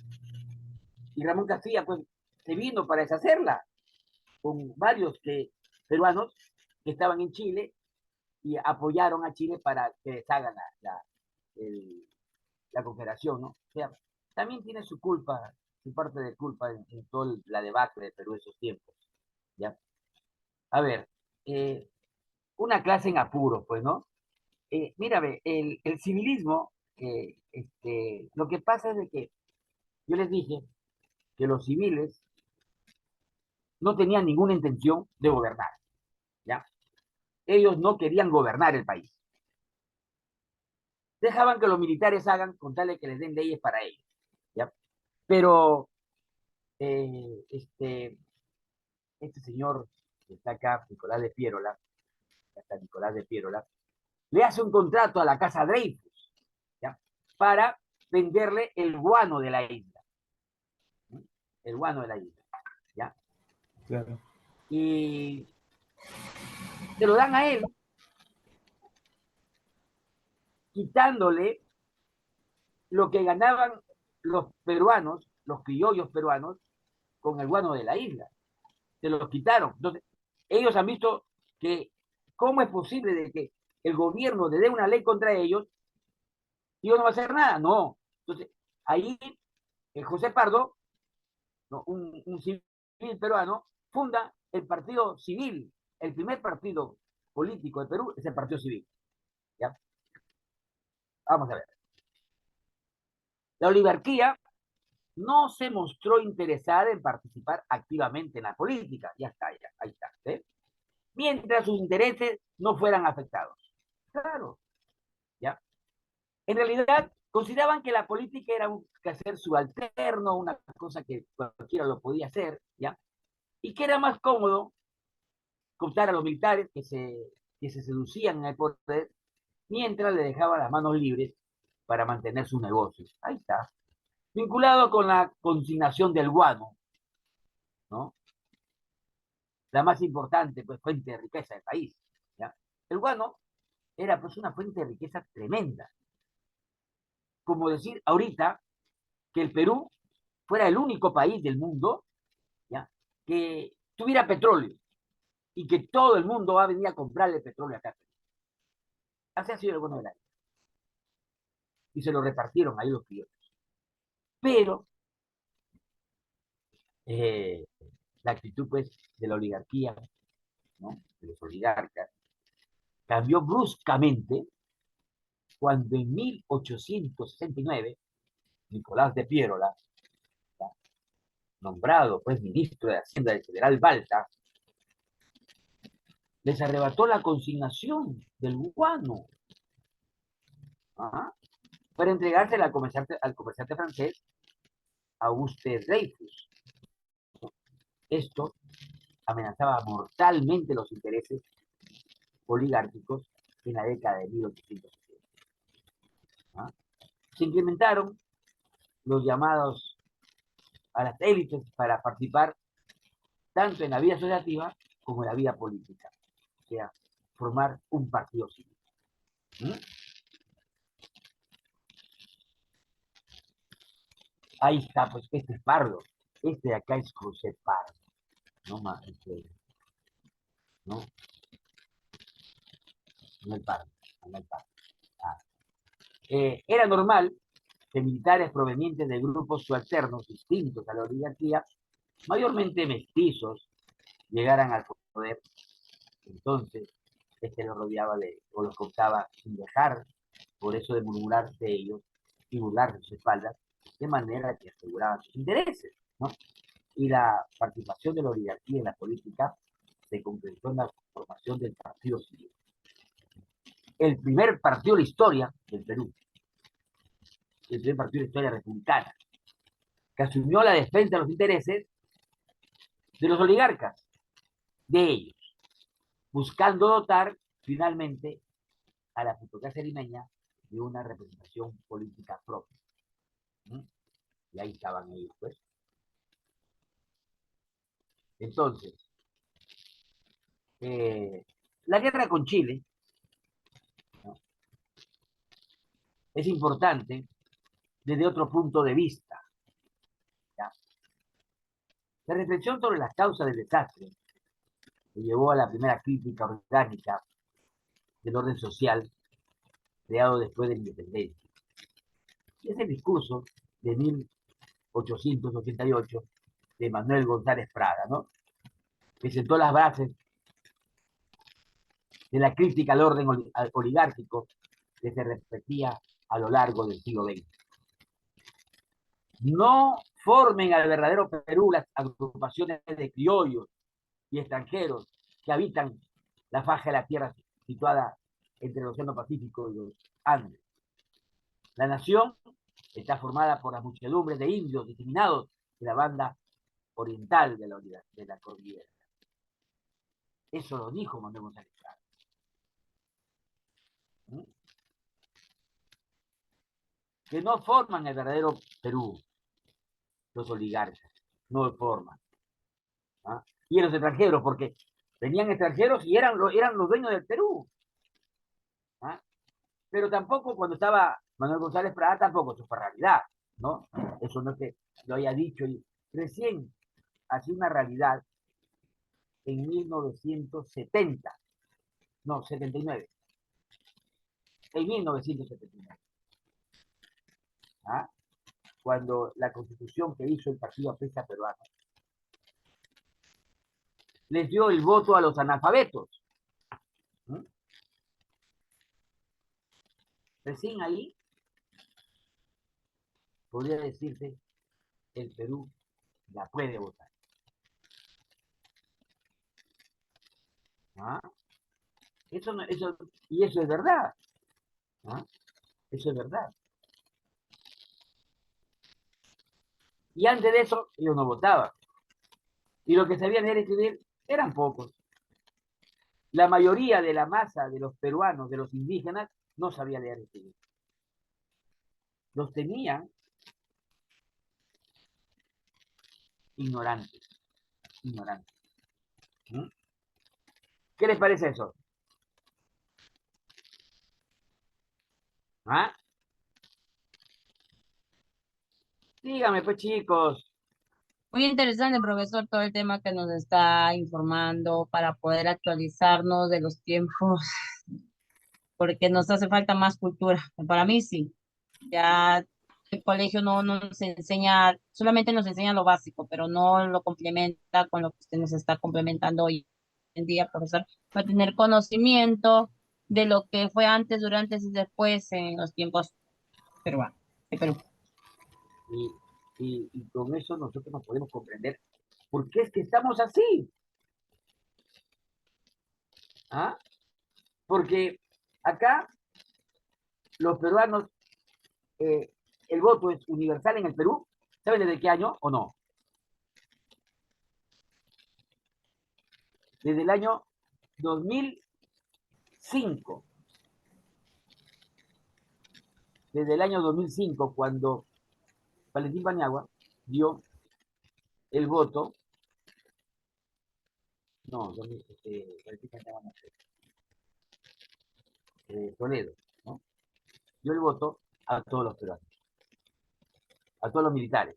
Y Ramón Castilla, pues, se vino para deshacerla con varios peruanos que estaban en Chile y apoyaron a Chile para que deshaga el- la cooperación, ¿no? O sea, también tiene su culpa, su parte de culpa en toda la debacle de Perú esos tiempos, ¿ya? A ver, eh, una clase en apuros, pues, ¿no? Mira, ve, el civilismo, lo que pasa es de que yo les dije que los civiles no tenían ninguna intención de gobernar, ¿ya? Ellos no querían gobernar el país. Dejaban que los militares hagan con tal de que les den leyes para ellos, ¿ya? Pero eh, este, este señor que está acá, Nicolás de Piérola, hasta Nicolás de Piérola, le hace un contrato a la casa Dreyfus, ¿ya? Para venderle el guano de la isla, ¿no? El guano de la isla, ¿ya? Claro. Y se lo dan a él, quitándole lo que ganaban los peruanos, los criollos peruanos, con el guano de la isla. Se los quitaron. Entonces, ellos han visto que cómo es posible de que el gobierno le dé una ley contra ellos y ellos no va a hacer nada. No. Entonces, ahí José Pardo, ¿no? un civil peruano, funda el partido civil. El primer partido político de Perú es el partido civil. ¿Ya? Vamos a ver. La oligarquía no se mostró interesada en participar activamente en la política. Ya está, ya, ahí está. ¿Eh? Mientras sus intereses no fueran afectados. Claro, ¿ya? En realidad, consideraban que la política era un hacer subalterno, una cosa que cualquiera lo podía hacer, ¿ya? Y que era más cómodo contar a los militares que se seducían en el poder, mientras le dejaban las manos libres para mantener sus negocios. Ahí está. Vinculado con la consignación del guano, ¿no? La más importante pues, fuente de riqueza del país, ¿ya? El guano era pues una fuente de riqueza tremenda. Como decir ahorita que el Perú fuera el único país del mundo, ¿ya? Que tuviera petróleo y que todo el mundo va a venir a comprarle petróleo acá. Así ha sido el bueno del año. Y se lo repartieron ahí los criollos. Pero eh, la actitud pues de la oligarquía, ¿no? De los oligarcas, cambió bruscamente cuando en 1869 Nicolás de Piérola, ¿ya? Nombrado pues ministro de Hacienda del general Balta, les arrebató la consignación del guano. ¿Ah? para entregarse al comerciante francés Auguste Dreyfus. Esto amenazaba mortalmente los intereses oligárquicos en la década de 1870. ¿Ah? Se implementaron los llamados a las élites para participar tanto en la vida asociativa como en la vida política, o sea, formar un partido cívico. ¿Mm? Ahí está, pues este es Pardo, este de acá es José Pardo, no más, no, no el Pardo, no el Pardo. Ah. Era normal que militares provenientes de grupos subalternos distintos a la oligarquía, mayormente mestizos, llegaran al poder. Entonces, los rodeaba o los cooptaba sin dejar, por eso de murmurar de ellos y burlar de sus espaldas, de manera que aseguraban sus intereses, ¿no? Y la participación de la oligarquía en la política se concretó en la formación del Partido Civil. El primer partido de la historia del Perú, el primer partido de la historia republicana, que asumió la defensa de los intereses de los oligarcas, de ellos, buscando dotar finalmente a la plutocracia limeña de una representación política propia. ¿Mm? Y ahí estaban ellos, pues. Entonces, la guerra con Chile, ¿no?, es importante desde otro punto de vista. ¿Ya? La reflexión sobre las causas del desastre que llevó a la primera crítica orgánica del orden social creado después de la independencia. Y es el discurso de 1888 de Manuel González Prada, ¿no?, que sentó las bases de la crítica al orden oligárquico que se repetía a lo largo del siglo XX. No formen al verdadero Perú las agrupaciones de criollos y extranjeros que habitan la faja de la tierra situada entre el Océano Pacífico y los Andes. La nación está formada por las muchedumbres de indios diseminados de la banda oriental de la cordillera. Eso lo dijo Manuel González Prada. ¿Mm? Que no forman el verdadero Perú, los oligarcas, no lo forman. ¿Ah? Y los extranjeros, porque venían extranjeros y eran los dueños del Perú. ¿Ah? Pero tampoco cuando estaba Manuel González Prada, tampoco eso fue realidad, ¿no? Eso no es que lo haya dicho, y recién hacía una realidad en 1970, no, 79, en 1979, ¿ah?, cuando la constitución que hizo el Partido Aprista Peruano les dio el voto a los analfabetos. ¿Mm? Recién ahí podría decirse el Perú ya puede votar. ¿Ah? Y eso es verdad. ¿Ah? Eso es verdad. Y antes de eso, ellos no votaban. Y lo que sabían leer y escribir eran pocos. La mayoría de la masa de los peruanos, de los indígenas, no sabía leer y escribir. Los tenían ignorantes. Ignorantes. ¿Mm? ¿Qué les parece eso? ¿Ah? Dígame, pues, chicos. Muy interesante, profesor, todo el tema que nos está informando para poder actualizarnos de los tiempos, porque nos hace falta más cultura. Para mí sí. Ya el colegio no nos enseña, solamente nos enseña lo básico, pero no lo complementa con lo que usted nos está complementando hoy en día, profesor, para tener conocimiento de lo que fue antes, durante y después en los tiempos peruanos, de Perú. Y con eso nosotros nos podemos comprender por qué es que estamos así. ¿Ah? Porque acá los peruanos eh, el voto es universal en el Perú. ¿Saben desde qué año o no? Desde el año 2005. Desde el año 2005, cuando Valentín Paniagua dio el voto, no, Valentín Paniagua no, Toledo, ¿no? Dio el voto a todos los peruanos, a todos los militares,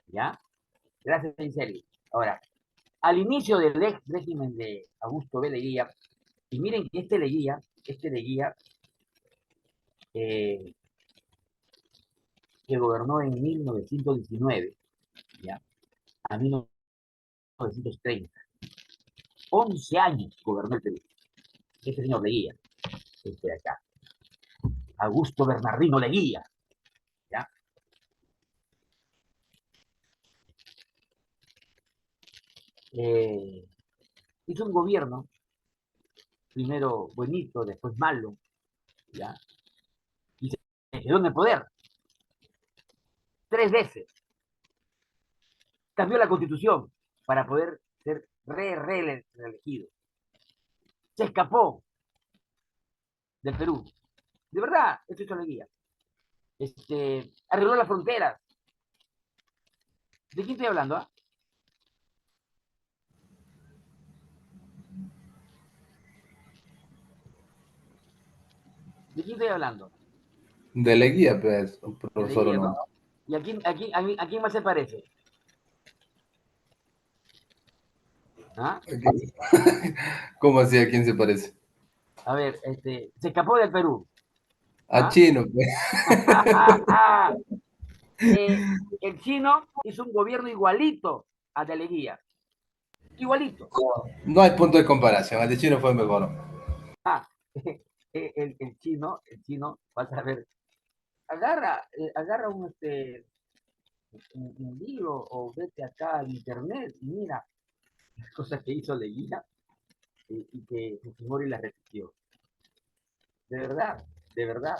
¿ya? Gracias, en serio. Ahora, al inicio del ex régimen de Augusto B. Leguía, y miren que este Leguía, eh, que gobernó en 1919, ¿ya? A 1930. 11 años gobernó el Perú. Este señor Leguía, este de acá. Augusto Bernardino Leguía, ¿ya? Eh, hizo un gobierno, primero buenito, después malo, ¿ya? Y se quedó en el poder 3 veces. Cambió la constitución para poder ser reelegido. Se escapó del Perú. De verdad, esto hizo Leguía. Arregló las fronteras. ¿De quién estoy hablando? Ah? ¿De quién estoy hablando? De Leguía, pues, De profesor, ¿o Leguía, no? ¿no? ¿Y a quién más se parece? ¿Ah? ¿Cómo así? ¿A quién se parece? A ver, se escapó del Perú. A ¿Ah? Chino, pues. El chino hizo un gobierno igualito a de Leguía. Igualito. No hay punto de comparación, el de Chino fue mejor. Ah, el chino, vas a ver, agarra un libro o vete acá al internet y mira las cosas que hizo Leguía y que Fujimori las repitió. De verdad, de verdad,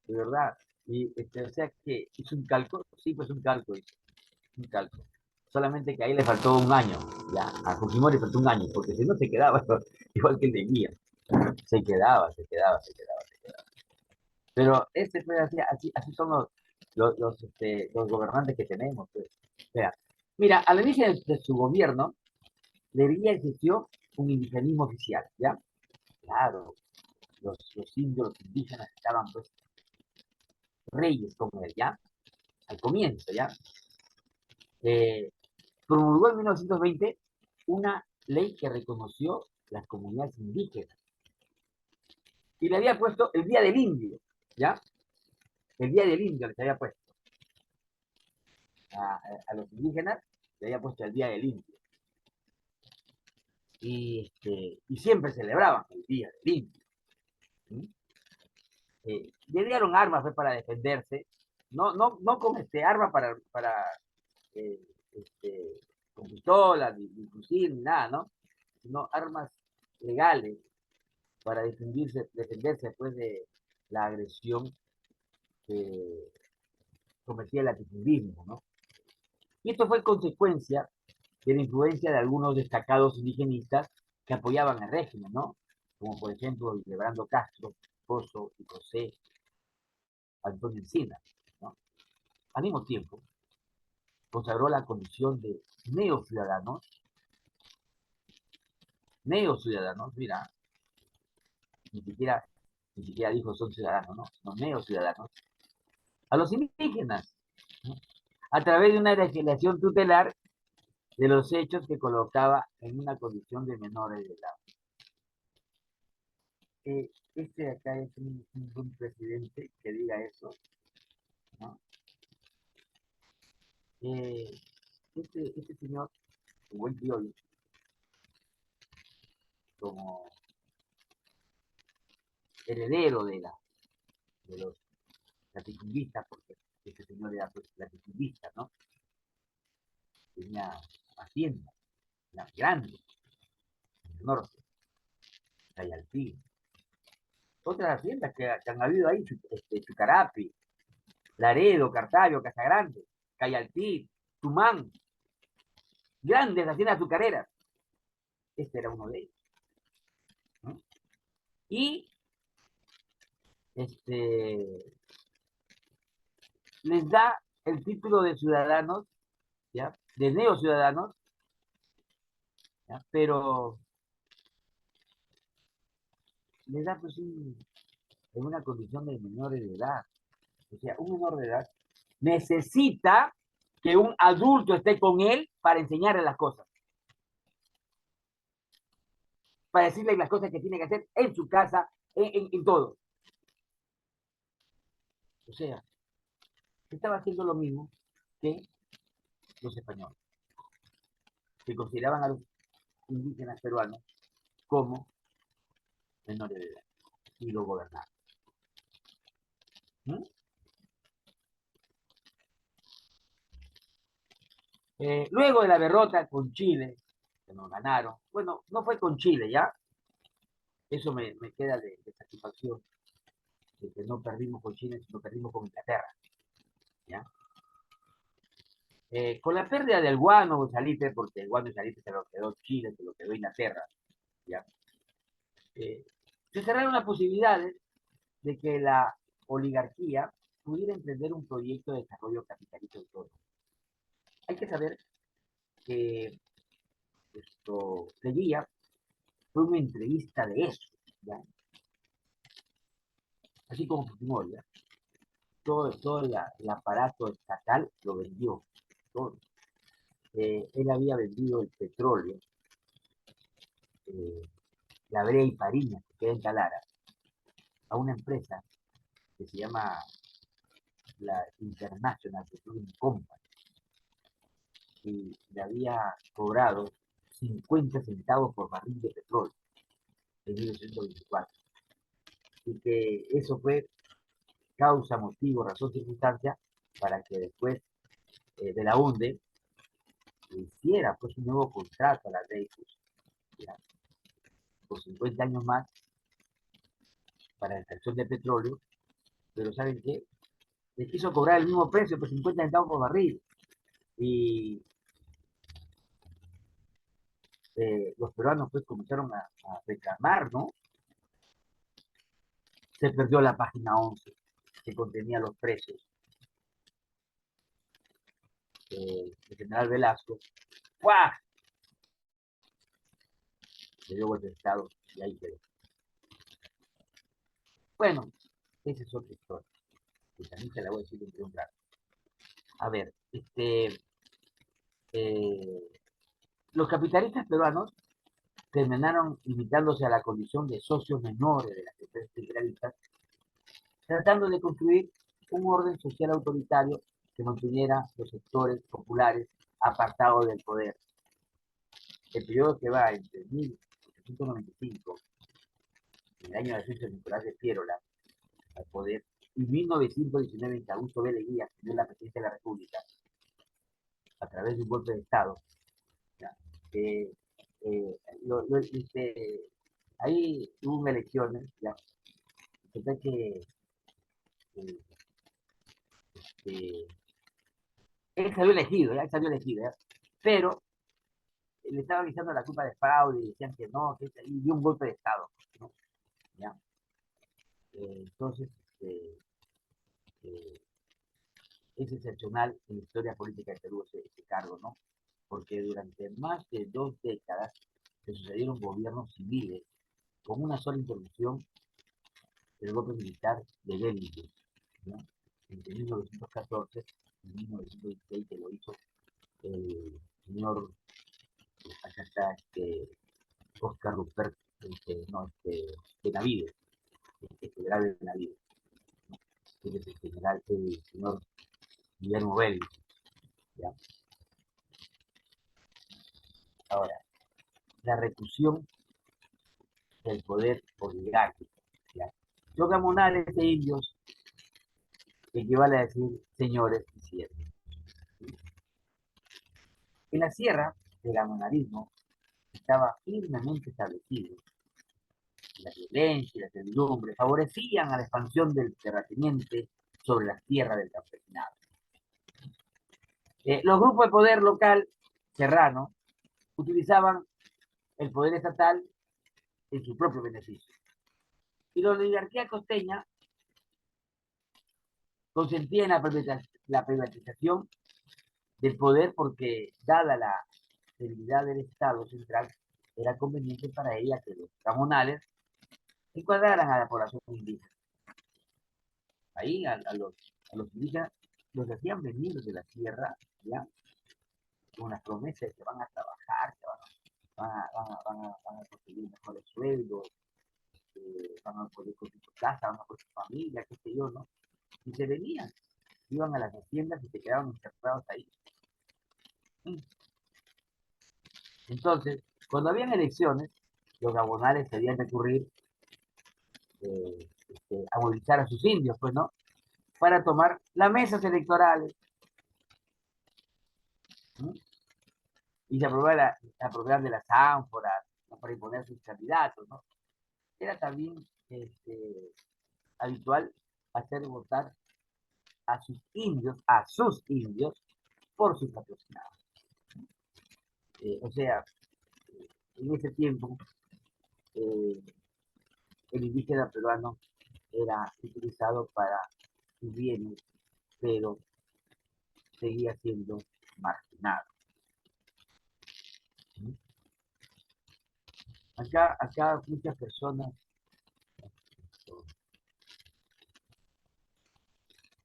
de verdad. Y o sea que hizo un cálculo, sí, pues un cálculo, un cálculo. Solamente que ahí le faltó un año, ya, a Fujimori faltó un año, porque si no se quedaba igual que el Leguía. Se quedaba, se quedaba, se quedaba, se quedaba. Pero fue así son los gobernantes que tenemos. Pues. O sea, mira, al inicio de su gobierno, Leguía existió un indigenismo oficial, ¿ya? Claro, los indios, los indígenas estaban pues reyes con él, ¿ya? Al comienzo, ¿ya? Eh, promulgó en 1920 una ley que reconoció las comunidades indígenas y le había puesto el Día del Indio, ¿ya? El Día del Indio les había puesto a los indígenas, le había puesto el Día del Indio. Y siempre celebraban el Día del Indio. ¿Sí? Le dieron armas pues, para defenderse, no con armas para eh, este, con pistolas, ni fusil, ni nada, ¿no? Sino armas legales para defenderse después de la agresión que cometía el latifundismo, ¿no? Y esto fue consecuencia de la influencia de algunos destacados indigenistas que apoyaban el régimen, ¿no? Como por ejemplo Lebrando Castro, Pozo y José Antonio Encina, ¿no? Al mismo tiempo, consagró la condición de neociudadanos, mira, ni siquiera, ni siquiera dijo son ciudadanos, ¿no? Son neociudadanos, a los indígenas, ¿no? A través de una legislación tutelar de los hechos que colocaba en una condición de menores de edad. Este de acá es un presidente que diga eso, ¿no? Este señor, un buen criollo, como heredero de los latifundistas, porque este señor era pues, latifundista, ¿no? Tenía hacienda, la grande, en el norte. Cayaltí. Otras haciendas que han habido ahí, Chucarapi, Laredo, Cartago, Casagrande, Cayaltí, Tumán, grandes haciendas azucareras. Este era uno de ellos, ¿no? Y les da el título de ciudadanos, ¿ya? De neociudadanos, ¿ya? Pero les da pues en una condición de menores de edad. O sea, un menor de edad necesita que un adulto esté con él para enseñarle las cosas, para decirle las cosas que tiene que hacer en su casa, en todo. O sea, estaba haciendo lo mismo que los españoles, que consideraban a los indígenas peruanos como menores de edad y lo gobernaban. ¿Mm? Luego de la derrota con Chile, que nos ganaron, bueno, no fue con Chile, ¿ya? Eso me queda de satisfacción, de que no perdimos con Chile, sino perdimos con Inglaterra, ¿ya? Con la pérdida del guano Salitre, porque el guano Salitre se lo quedó Chile, se lo quedó Inglaterra, ¿ya? Se cerraron las posibilidades de que la oligarquía pudiera emprender un proyecto de desarrollo capitalista autónomo. Hay que saber que esto Seguía fue una entrevista de eso, ¿ya? Así como Fujimori, ¿ya? Todo el aparato estatal lo vendió, todo. Él había vendido el petróleo, eh, la Brea y Pariñas, que queda en Talara, a una empresa que se llama la International Petroleum Company, y le había cobrado 50 centavos por barril de petróleo en 1924. Y que eso fue causa, motivo, razón, circunstancia para que después de la UNDE hiciera pues un nuevo contrato a la Dreyfus, ¿ya? Por 50 años más para la extracción de petróleo, pero ¿saben qué? Les quiso cobrar el mismo precio, por 50 centavos por barril. Y los peruanos pues comenzaron a reclamar, ¿no? Se perdió la página 11 que contenía los precios. El general Velasco, ¡guau! Le dio golpe de Estado y ahí quedó. Bueno, esa es otra historia, que también se la voy a decir entre un rato. A ver, eh, los capitalistas peruanos terminaron limitándose a la condición de socios menores de las empresas centralistas, tratando de construir un orden social autoritario que mantuviera los sectores populares apartados del poder. El periodo que va entre 1895, en el año de ascenso de Nicolás de Piérola al poder, y 1919, en que Augusto B. Leguía asumió la presidencia de la República a través de un golpe de Estado, ¿ya? Eh, eh, lo, lo, ahí hubo elecciones, ¿ya? Que eh, eh, él salió elegido, ¿ya? Él salió elegido, ¿ya? Pero le estaban echando la culpa de fraude y decían que no, y dio un golpe de Estado, ¿no? ¿Ya? Entonces, eh, es excepcional en la historia política de Perú ese cargo, ¿no? Porque durante más de 2 décadas se sucedieron gobiernos civiles con una sola interrupción del golpe militar de Bellido, ¿no? Entre 1914 y 1916, que lo hizo el señor, acá está Oscar Rupert, Benavides, general de Benavides, ¿no? Que es el señor Guillermo Belli, ¿ya? Ahora, la reclusión del poder oligárquico, ¿ya? Yoga Monales de indios equivale a decir señores y siervos. En la sierra, el amonarismo estaba firmemente establecido la violencia y la servidumbre favorecían a la expansión del terrateniente sobre las tierras del campesinado. Los grupos de poder local serrano utilizaban el poder estatal en su propio beneficio. Y la oligarquía costeña consentía en la privatización del poder porque, dada la debilidad del Estado central, era conveniente para ella que los comunales encuadraran a la población indígena. Ahí a los indígenas los hacían venir de la tierra, ¿ya? Con las promesas de que van a trabajar, que van a conseguir mejores sueldos, van a poder construir su casa, van a poder su familia, qué sé yo, ¿no? Y se venían, iban a las haciendas y se quedaban encerrados ahí. Entonces, cuando habían elecciones, los gabonales debían recurrir a movilizar a sus indios, pues, ¿no? Para tomar las mesas electorales. ¿No? Y se aprobaban de las ánforas, ¿no? Para imponer sus candidatos, ¿no? Era también habitual hacer votar a sus indios, por sus patrocinados. O sea, en ese tiempo, el indígena peruano era utilizado para sus bienes, pero seguía siendo marginado. Acá muchas personas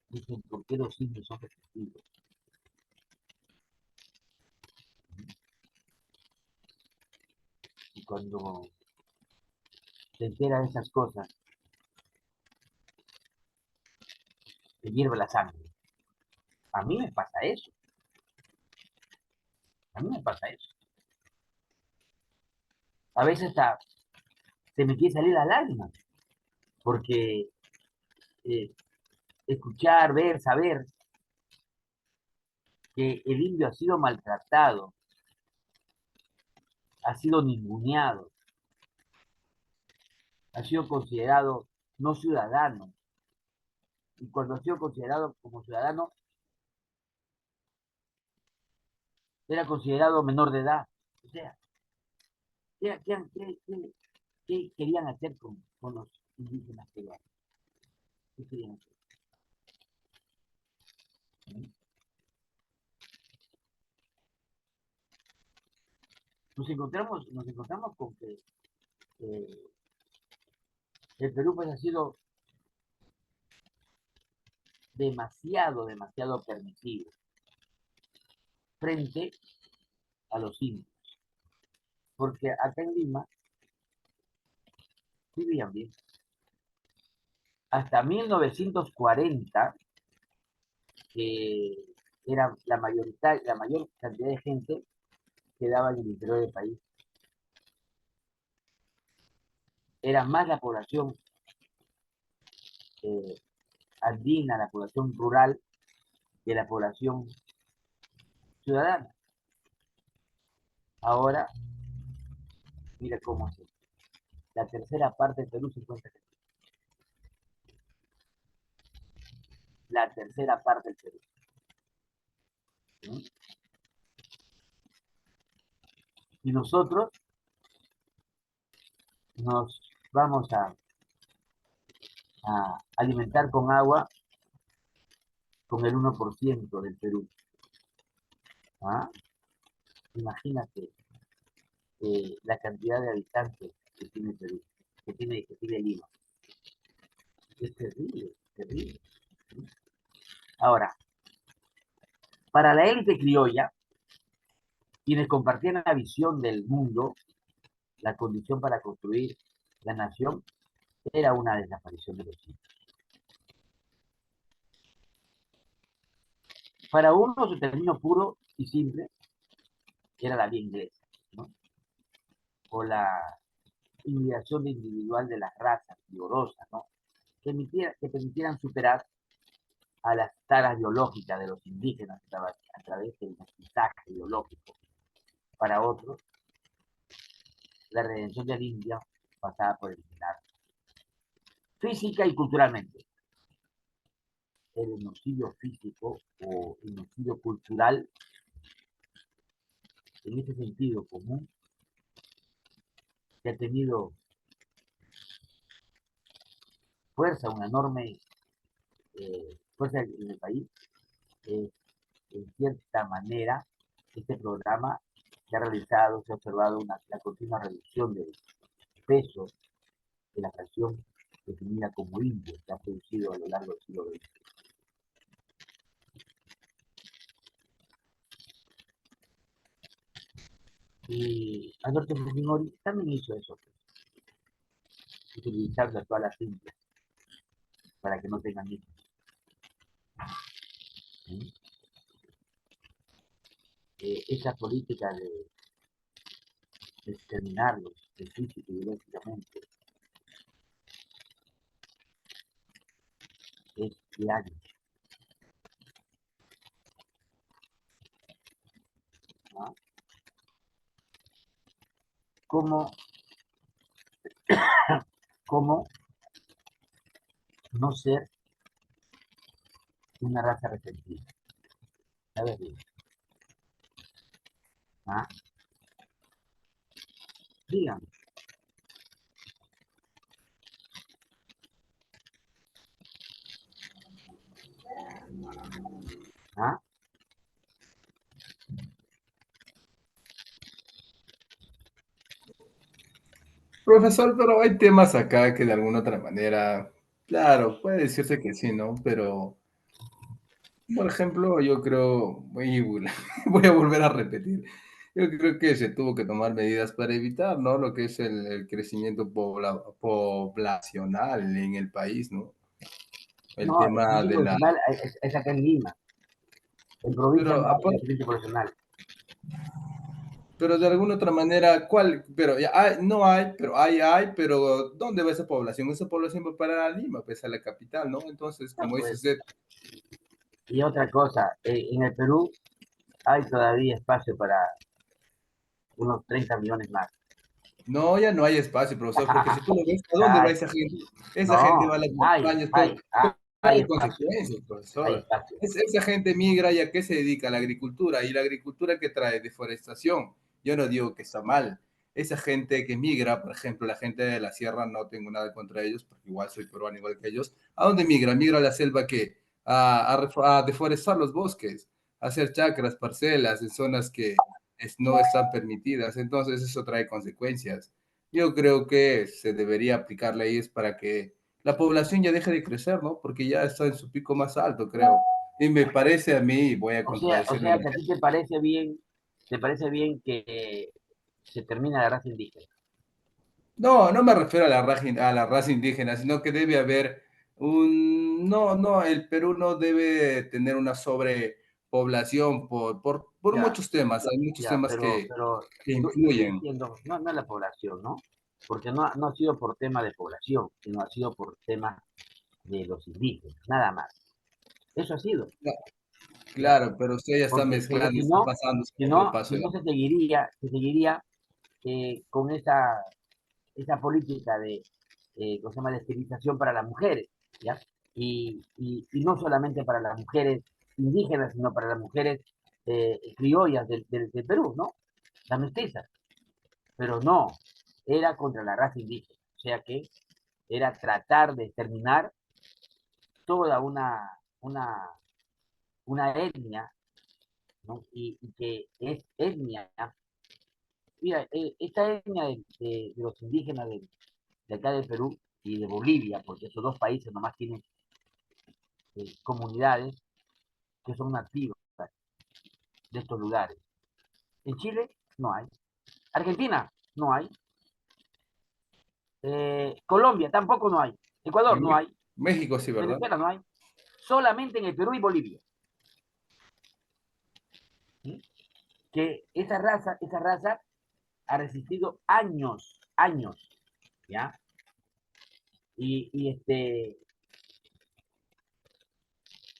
dicen por qué los indios son resistidos. Y cuando se entera de esas cosas, te hierve la sangre. A mí me pasa eso. A mí me pasa eso. A veces hasta se me quiere salir la lágrima, porque escuchar, ver, saber que el indio ha sido maltratado, ha sido ninguneado, ha sido considerado no ciudadano, y cuando ha sido considerado como ciudadano, era considerado menor de edad. O sea, ¿qué querían hacer con los indígenas peruanos? ¿Qué querían hacer? Nos encontramos con que el Perú pues ha sido demasiado permisivo frente a los indios. Porque acá en Lima vivían bien. Hasta 1940, que era la mayor cantidad de gente quedaba en el interior del país. Era más la población andina, la población rural, que la población ciudadana. Ahora, mira cómo es. La tercera parte del Perú se encuentra aquí. La tercera parte del Perú. ¿Sí? Y nosotros nos vamos a alimentar con agua con el 1% del Perú. ¿Ah? Imagínate la cantidad de habitantes que tiene Perú, que tiene Lima. Es terrible, terrible. Ahora, para la élite criolla, quienes compartían la visión del mundo, la condición para construir la nación era una desaparición de los indios. Para uno, su término puro y simple era la vía inglesa, ¿no? O la ideación individual de las razas vigorosas, ¿no? Que permitieran superar a las taras biológicas de los indígenas a través del mestizaje biológico. Para otros, la redención del indio pasada por eliminar física y culturalmente. El genocidio físico o el genocidio cultural, en ese sentido común, que ha tenido fuerza, una enorme fuerza en el país, en cierta manera, este programa se ha realizado, se ha observado la continua reducción del peso de la fracción definida como indio que ha producido a lo largo del siglo XX. Y Alberto Fujimori también hizo eso, utilizar las todas las indias para que no tengan hijos. ¿Sí? Esa política de exterminarlos física y biológicamente es diario. ¿No? ¿Cómo, cómo no ser una raza resentida? A ver, ¿ah? Díganme. ¿Ah? Profesor, pero hay temas acá que de alguna otra manera, claro, puede decirse que sí, ¿no? Pero, por ejemplo, yo creo, voy a volver a repetir, yo creo que se tuvo que tomar medidas para evitar, ¿no? Lo que es el crecimiento poblacional en el país, ¿no? El No, el tema crecimiento de la... poblacional es acá en Lima. En provincia Pero, no hay crecimiento poblacional. pero de alguna otra manera, ¿cuál? Pero ya no hay, pero pero ¿dónde va esa población? Esa población va para Lima, pues a la capital, ¿no? Entonces, No, como dice pues. usted, Y otra cosa, en el Perú hay todavía espacio para unos 30 millones más. no, ya no hay espacio, profesor, porque si tú lo ves, ¿a dónde va Ay, esa gente? Esa gente no, va a las hay, montañas, hay, pero hay hay espacio, consecuencias, hay profesor. espacio. Esa gente migra y a qué se dedica, a la agricultura, y la agricultura que trae deforestación. Yo no digo que está mal. Esa gente que migra, por ejemplo, la gente de la sierra, no tengo nada contra ellos, porque igual soy peruano igual que ellos. ¿A dónde migra? Migra a la selva que a deforestar los bosques, a hacer chacras, parcelas en zonas que no están permitidas. Entonces eso trae consecuencias. Yo creo que se debería aplicar leyes para que la población ya deje de crecer, ¿no? Porque ya está en su pico más alto, creo. Y me parece a mí, voy a O contradecirle, sea que a ti te parece bien que se termine la raza indígena. no, no me refiero a la raza indígena, sino que debe haber no, el Perú no debe tener una sobrepoblación por Ya, muchos temas, hay muchos ya, temas pero que yo te influyen. entiendo, no es la población, ¿no? Porque no ha sido por tema de población, sino ha sido por tema de los indígenas, nada más. Eso ha sido, ¿ya? Claro, pero usted ya está Porque mezclando, está pasando otro paso. si no se seguiría con esa política de, ¿cómo se llama?, de estilización para las mujeres, ¿ya? Y no solamente para las mujeres indígenas, sino para las mujeres criollas del Perú, ¿no? Las mestizas. Pero no, era contra la raza indígena. O sea que era tratar de exterminar toda una etnia, ¿no? Y que es etnia. Mira, esta etnia de los indígenas de acá del Perú y de Bolivia, porque esos dos países nomás tienen comunidades que son nativas de estos lugares. En Chile no hay. Argentina no hay. Colombia tampoco no hay. Ecuador En no hay. México sí, ¿verdad? Venezuela no hay. Solamente en el Perú y Bolivia. ¿Sí? Que esa raza ha resistido años, años, ¿ya? Y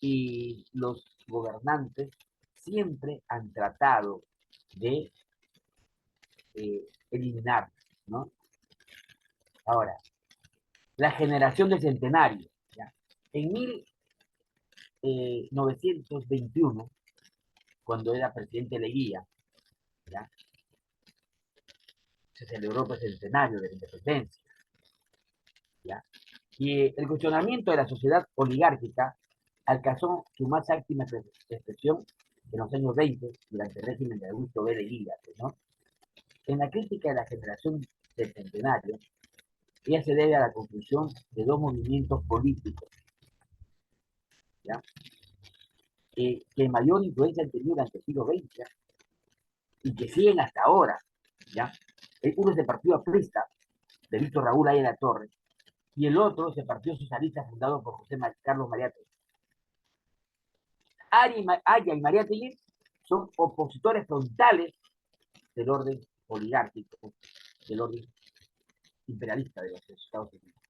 y los gobernantes siempre han tratado de eliminar, ¿no? Ahora, la generación del centenario. ¿Ya? En 1921, cuando era presidente Leguía, ¿ya? Se celebró pues, el centenario de la independencia. ¿Ya? Y el cuestionamiento de la sociedad oligárquica alcanzó su más óptima expresión en los años 20, durante el régimen de Augusto B. Leguía, ¿no? En la crítica de la generación del centenario, ella se debe a la conclusión de dos movimientos políticos, ¿ya? Que mayor influencia han tenido durante el siglo XX y que siguen hasta ahora. ¿Ya? Uno es el Partido Aprista, de Víctor Raúl Ayala Torres, y el otro es el Partido Socialista fundado por Carlos María Tello. Aya y María Tello son opositores frontales del orden oligárquico, del orden imperialista de los Estados Unidos.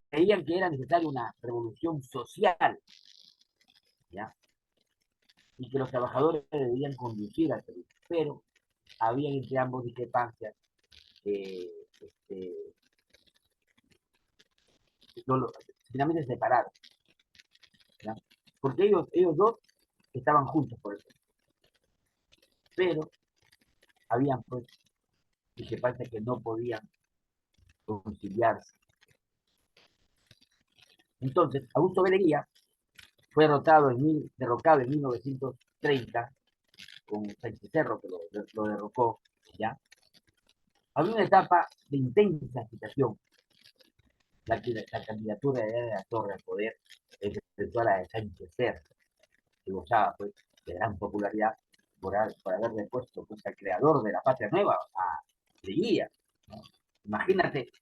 Creían que era necesaria una revolución social, ¿ya? Y que los trabajadores debían conducir al Perú, pero había entre ambos discrepancias. Finalmente separados, ¿ya? Porque ellos dos estaban juntos por eso, pero habían pues discrepancias que no podían conciliarse. Entonces, Augusto B. Leguía fue derrocado en 1930 con Sánchez Cerro, que lo derrocó, ¿ya? Había una etapa de intensa agitación. La candidatura de la Torre al poder enfrentó a la de Sánchez Cerro, que gozaba pues, de gran popularidad por haber depuesto pues, al creador de la Patria Nueva, a Leguía, ¿no? Imagínate,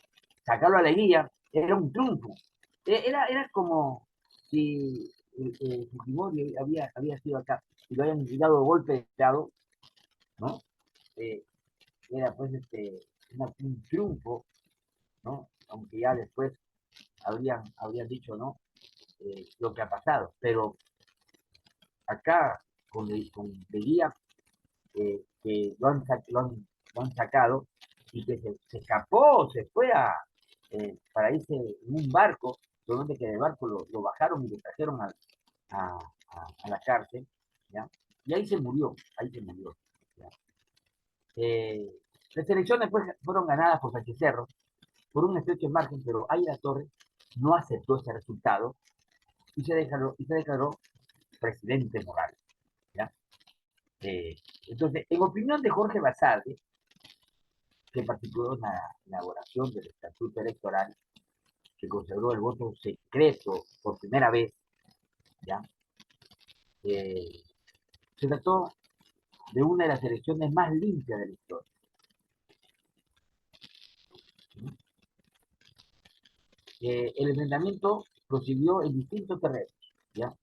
sacarlo a Leguía era un triunfo. Era como si Fujimori había sido acá, y lo habían dado golpe de Estado, ¿no? Eh, Era pues un triunfo, ¿no? Aunque ya después habrían dicho, ¿no? Lo que ha pasado. Pero acá, con Leguía, que lo han sacado y que se escapó, se fue para irse en un barco, donde que de barco lo bajaron y lo trajeron a la cárcel, ¿ya? Y ahí se murió, ¿ya? Las elecciones pues, fueron ganadas por Sánchez Cerro por un estrecho margen, pero Ayala Torres no aceptó ese resultado y se declaró presidente moral, ¿ya? Entonces, en opinión de Jorge Basadre, que participó en la elaboración del estatuto electoral, que consagró el voto secreto por primera vez, ¿ya? Se trató de una de las elecciones más limpias de la historia. El enfrentamiento prosiguió en distintos terrenos, ¿ya?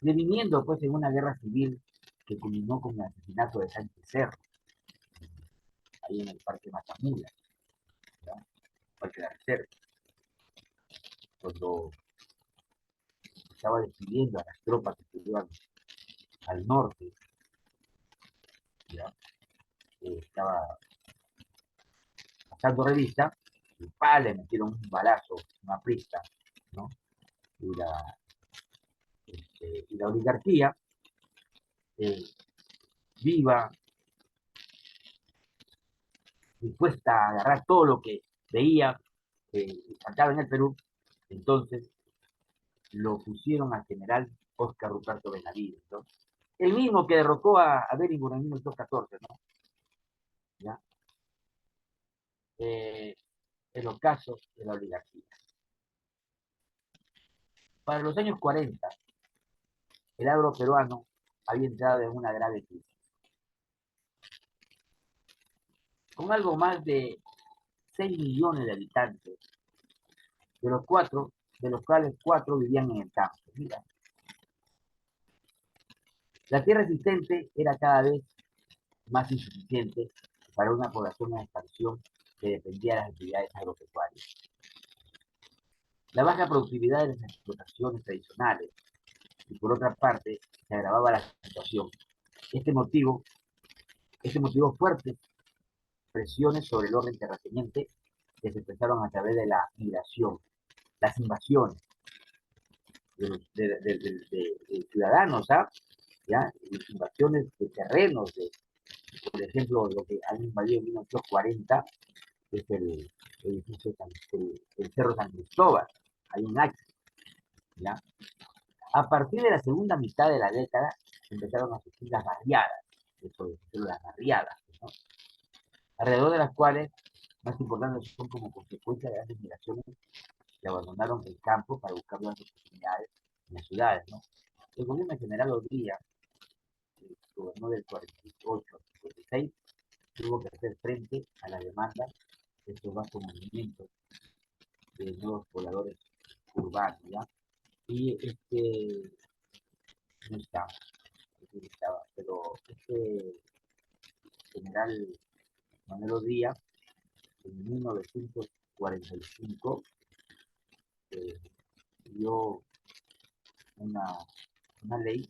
Deviniendo pues en una guerra civil que culminó con el asesinato de Sánchez Cerro, ahí en el Parque Matamula, ¿ya? Parque de la Reserva, cuando estaba despidiendo a las tropas que se iban al norte, ¿ya? Estaba pasando revista, y le metieron un balazo, una prista, ¿no? Y la oligarquía, viva, dispuesta a agarrar todo lo que veía acá en el Perú, entonces lo pusieron al general Óscar Ruperto Benavides, ¿no? El mismo que derrocó a Beringer en 1914, ¿no? ¿Ya? El ocaso de la oligarquía. Para los años 40, el agro peruano había entrado en una grave crisis. Con algo más de 6 millones de habitantes, de los cuales 4 vivían en el campo. Mira, la tierra existente era cada vez más insuficiente para una población en expansión que dependía de las actividades agropecuarias. La baja productividad de las explotaciones tradicionales y por otra parte se agravaba la situación. Este motivo fuerte presiones sobre el orden terrateniente que se expresaron a través de la migración, las invasiones de ciudadanos, ¿ah? ¿Ya? Invasiones de terrenos, por ejemplo, lo que han invadido en 1940 es el edificio, el Cerro San Cristóbal, hay un H, ¿ya? A partir de la segunda mitad de la década empezaron a surgir las barriadas, eso es las barriadas, ¿no? Alrededor de las cuales más importantes son como consecuencia de grandes migraciones que abandonaron el campo para buscar nuevas oportunidades en las ciudades, ¿no? El gobierno en general Odría, el gobernó del 48 al 56, tuvo que hacer frente a la demanda de estos vastos movimientos de nuevos pobladores urbanos, ¿ya? Y no estaba, pero general Manuel Odría, en 1945, dio una, una ley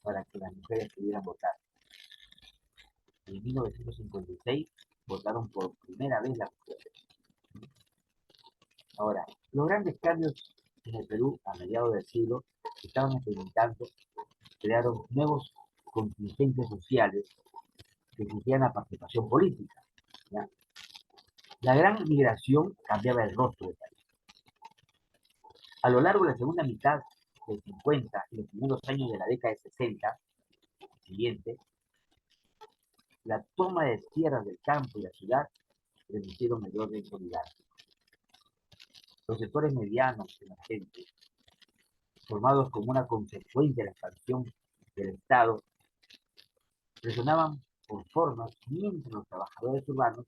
para que las mujeres pudieran votar. En 1956 votaron por primera vez las mujeres. Ahora, los grandes cambios en el Perú a mediados del siglo estaban experimentando, crearon nuevos contingentes sociales que exigían la participación política, ¿ya? La gran migración cambiaba el rostro del país. A lo largo de la segunda mitad del 50 y los primeros años de la década de 60 siguiente, la toma de tierras del campo y la ciudad permitieron el orden solidario. Los sectores medianos de la gente, formados como una consecuencia de la expansión del Estado, presionaban por formas, mientras los trabajadores urbanos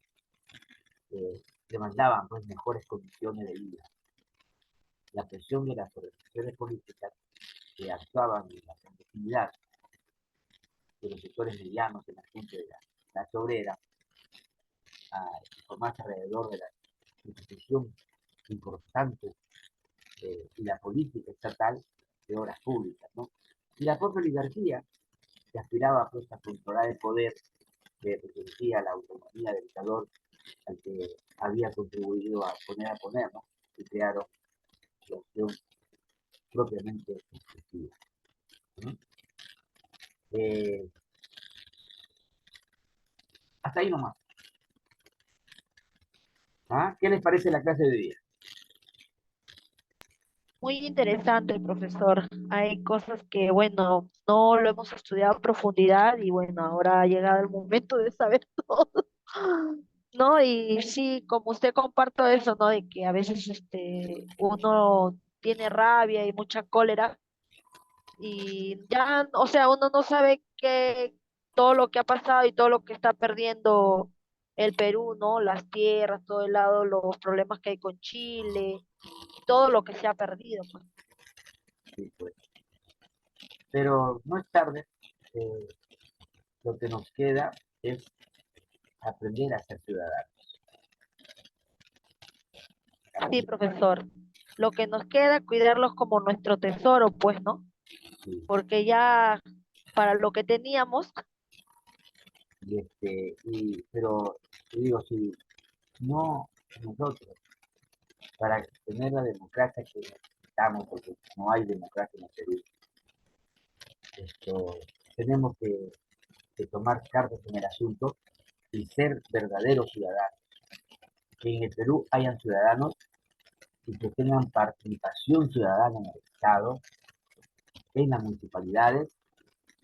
demandaban pues, mejores condiciones de vida. La presión de las organizaciones políticas que actuaban en la clandestinidad de los sectores medianos de la gente de la clase obrera, a formarse alrededor de la institución importante y la política estatal de obras públicas, ¿no? Y la propia oligarquía, que aspiraba pues, a controlar el poder que pertenecía a la autonomía del dictador al que había contribuido a poner, ¿no? Y crearon la opción propiamente excesiva, ¿no? Hasta ahí nomás. ¿Ah? ¿Qué les parece la clase de hoy día? Muy interesante, profesor. Hay cosas que, bueno, no lo hemos estudiado a profundidad y bueno, ahora ha llegado el momento de saber todo, ¿no? Y sí, como usted comparto eso, ¿no? De que a veces uno tiene rabia y mucha cólera y ya, o sea, uno no sabe que todo lo que ha pasado y todo lo que está perdiendo el Perú, ¿no? Las tierras, todo el lado, los problemas que hay con Chile y todo lo que se ha perdido, pues. Sí, pues. Pero no es tarde. eh, lo que nos queda es aprender a ser ciudadanos. Sí, profesor. Lo que nos queda, cuidarlos como nuestro tesoro, pues, ¿no? Sí. Porque ya para lo que teníamos, Pero te digo, si no nosotros, para tener la democracia que necesitamos, porque no hay democracia en el Perú, esto, tenemos que tomar cartas en el asunto y ser verdaderos ciudadanos. Que en el Perú hayan ciudadanos y que tengan participación ciudadana en el Estado, en las municipalidades,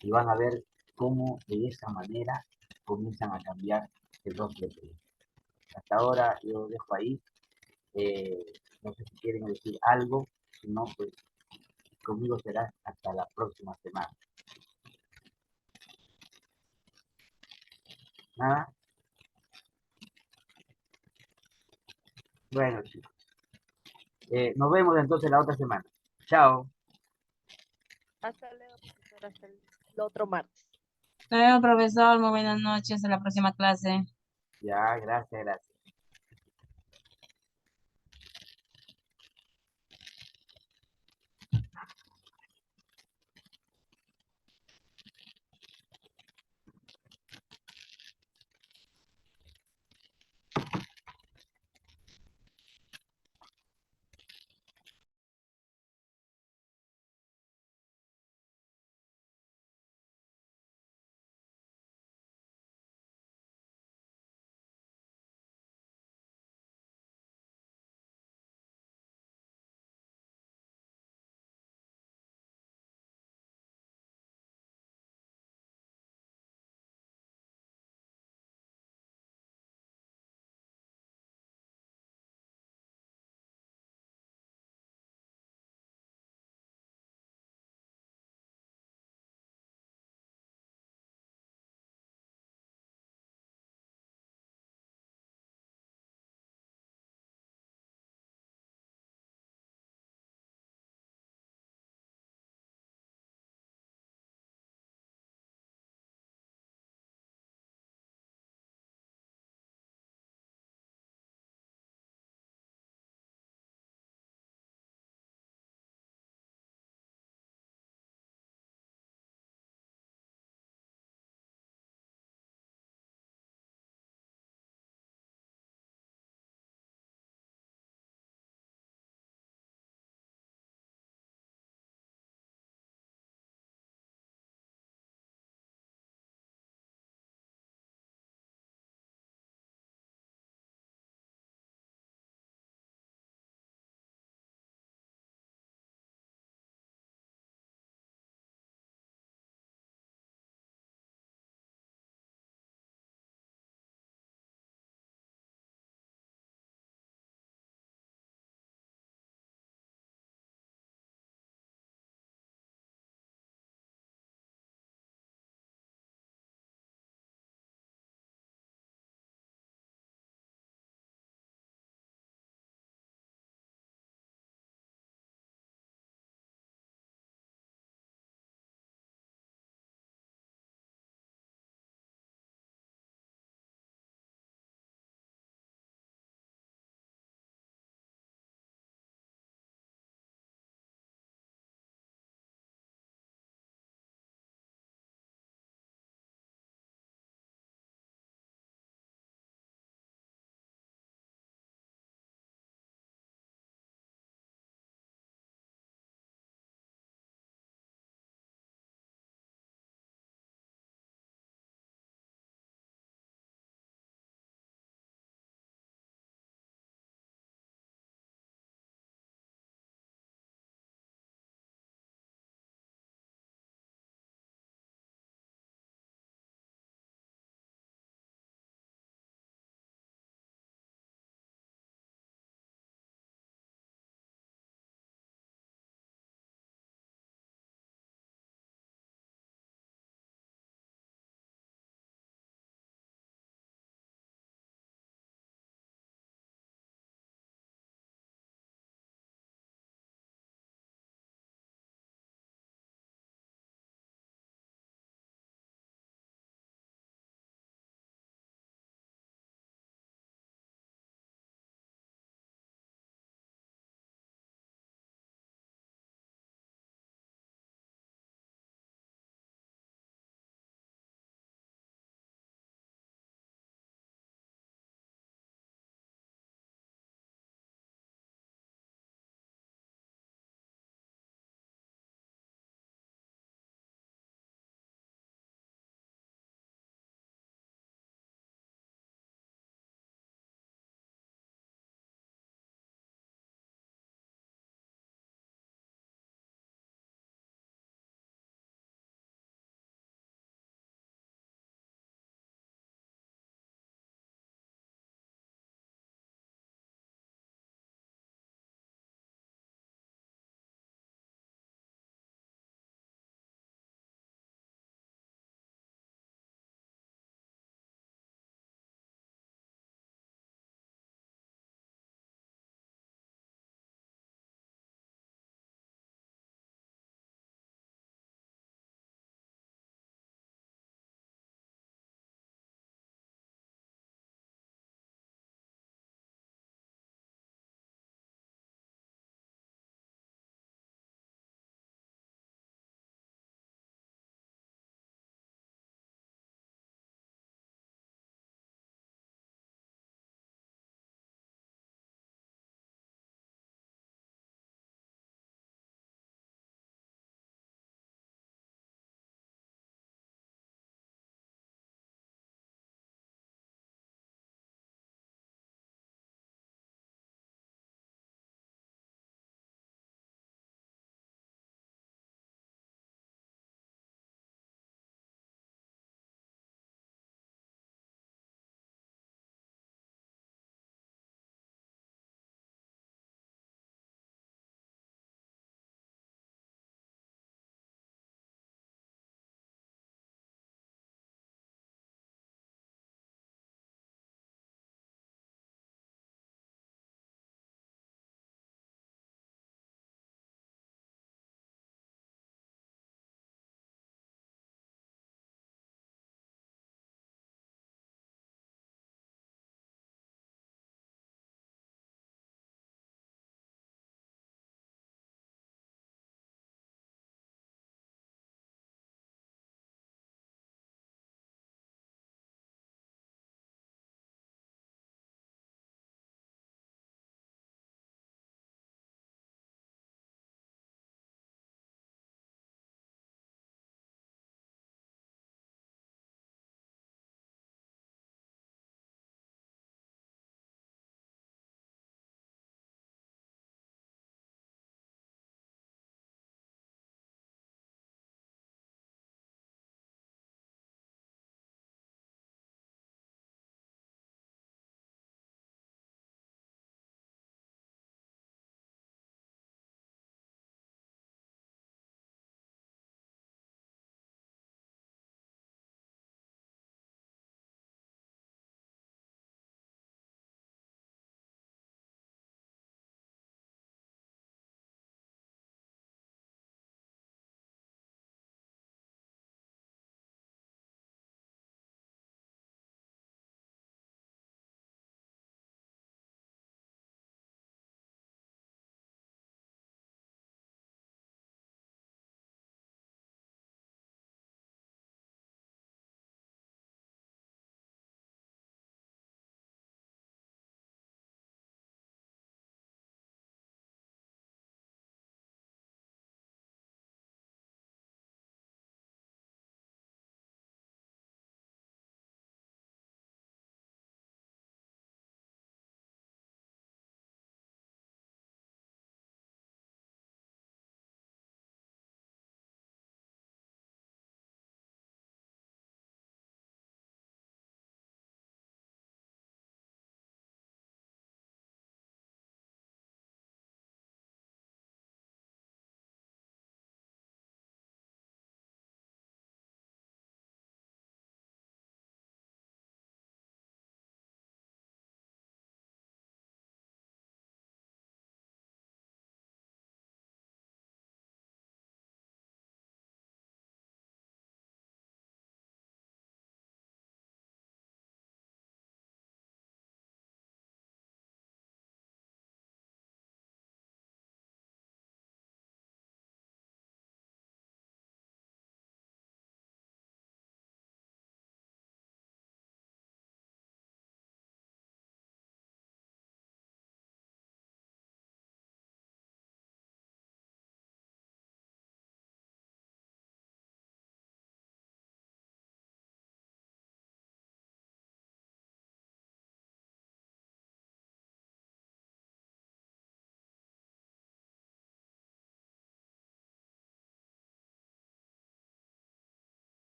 y van a ver cómo de esa manera comienzan a cambiar el rostro del Perú. Hasta ahora yo dejo ahí. Eh, no sé si quieren decir algo, si no, pues conmigo será hasta la próxima semana. Nada. Bueno, chicos. Nos vemos entonces la otra semana. Chao. hasta luego, profesor, hasta el otro martes. Creo, profesor, muy buenas noches, en la próxima clase. Ya, gracias, gracias.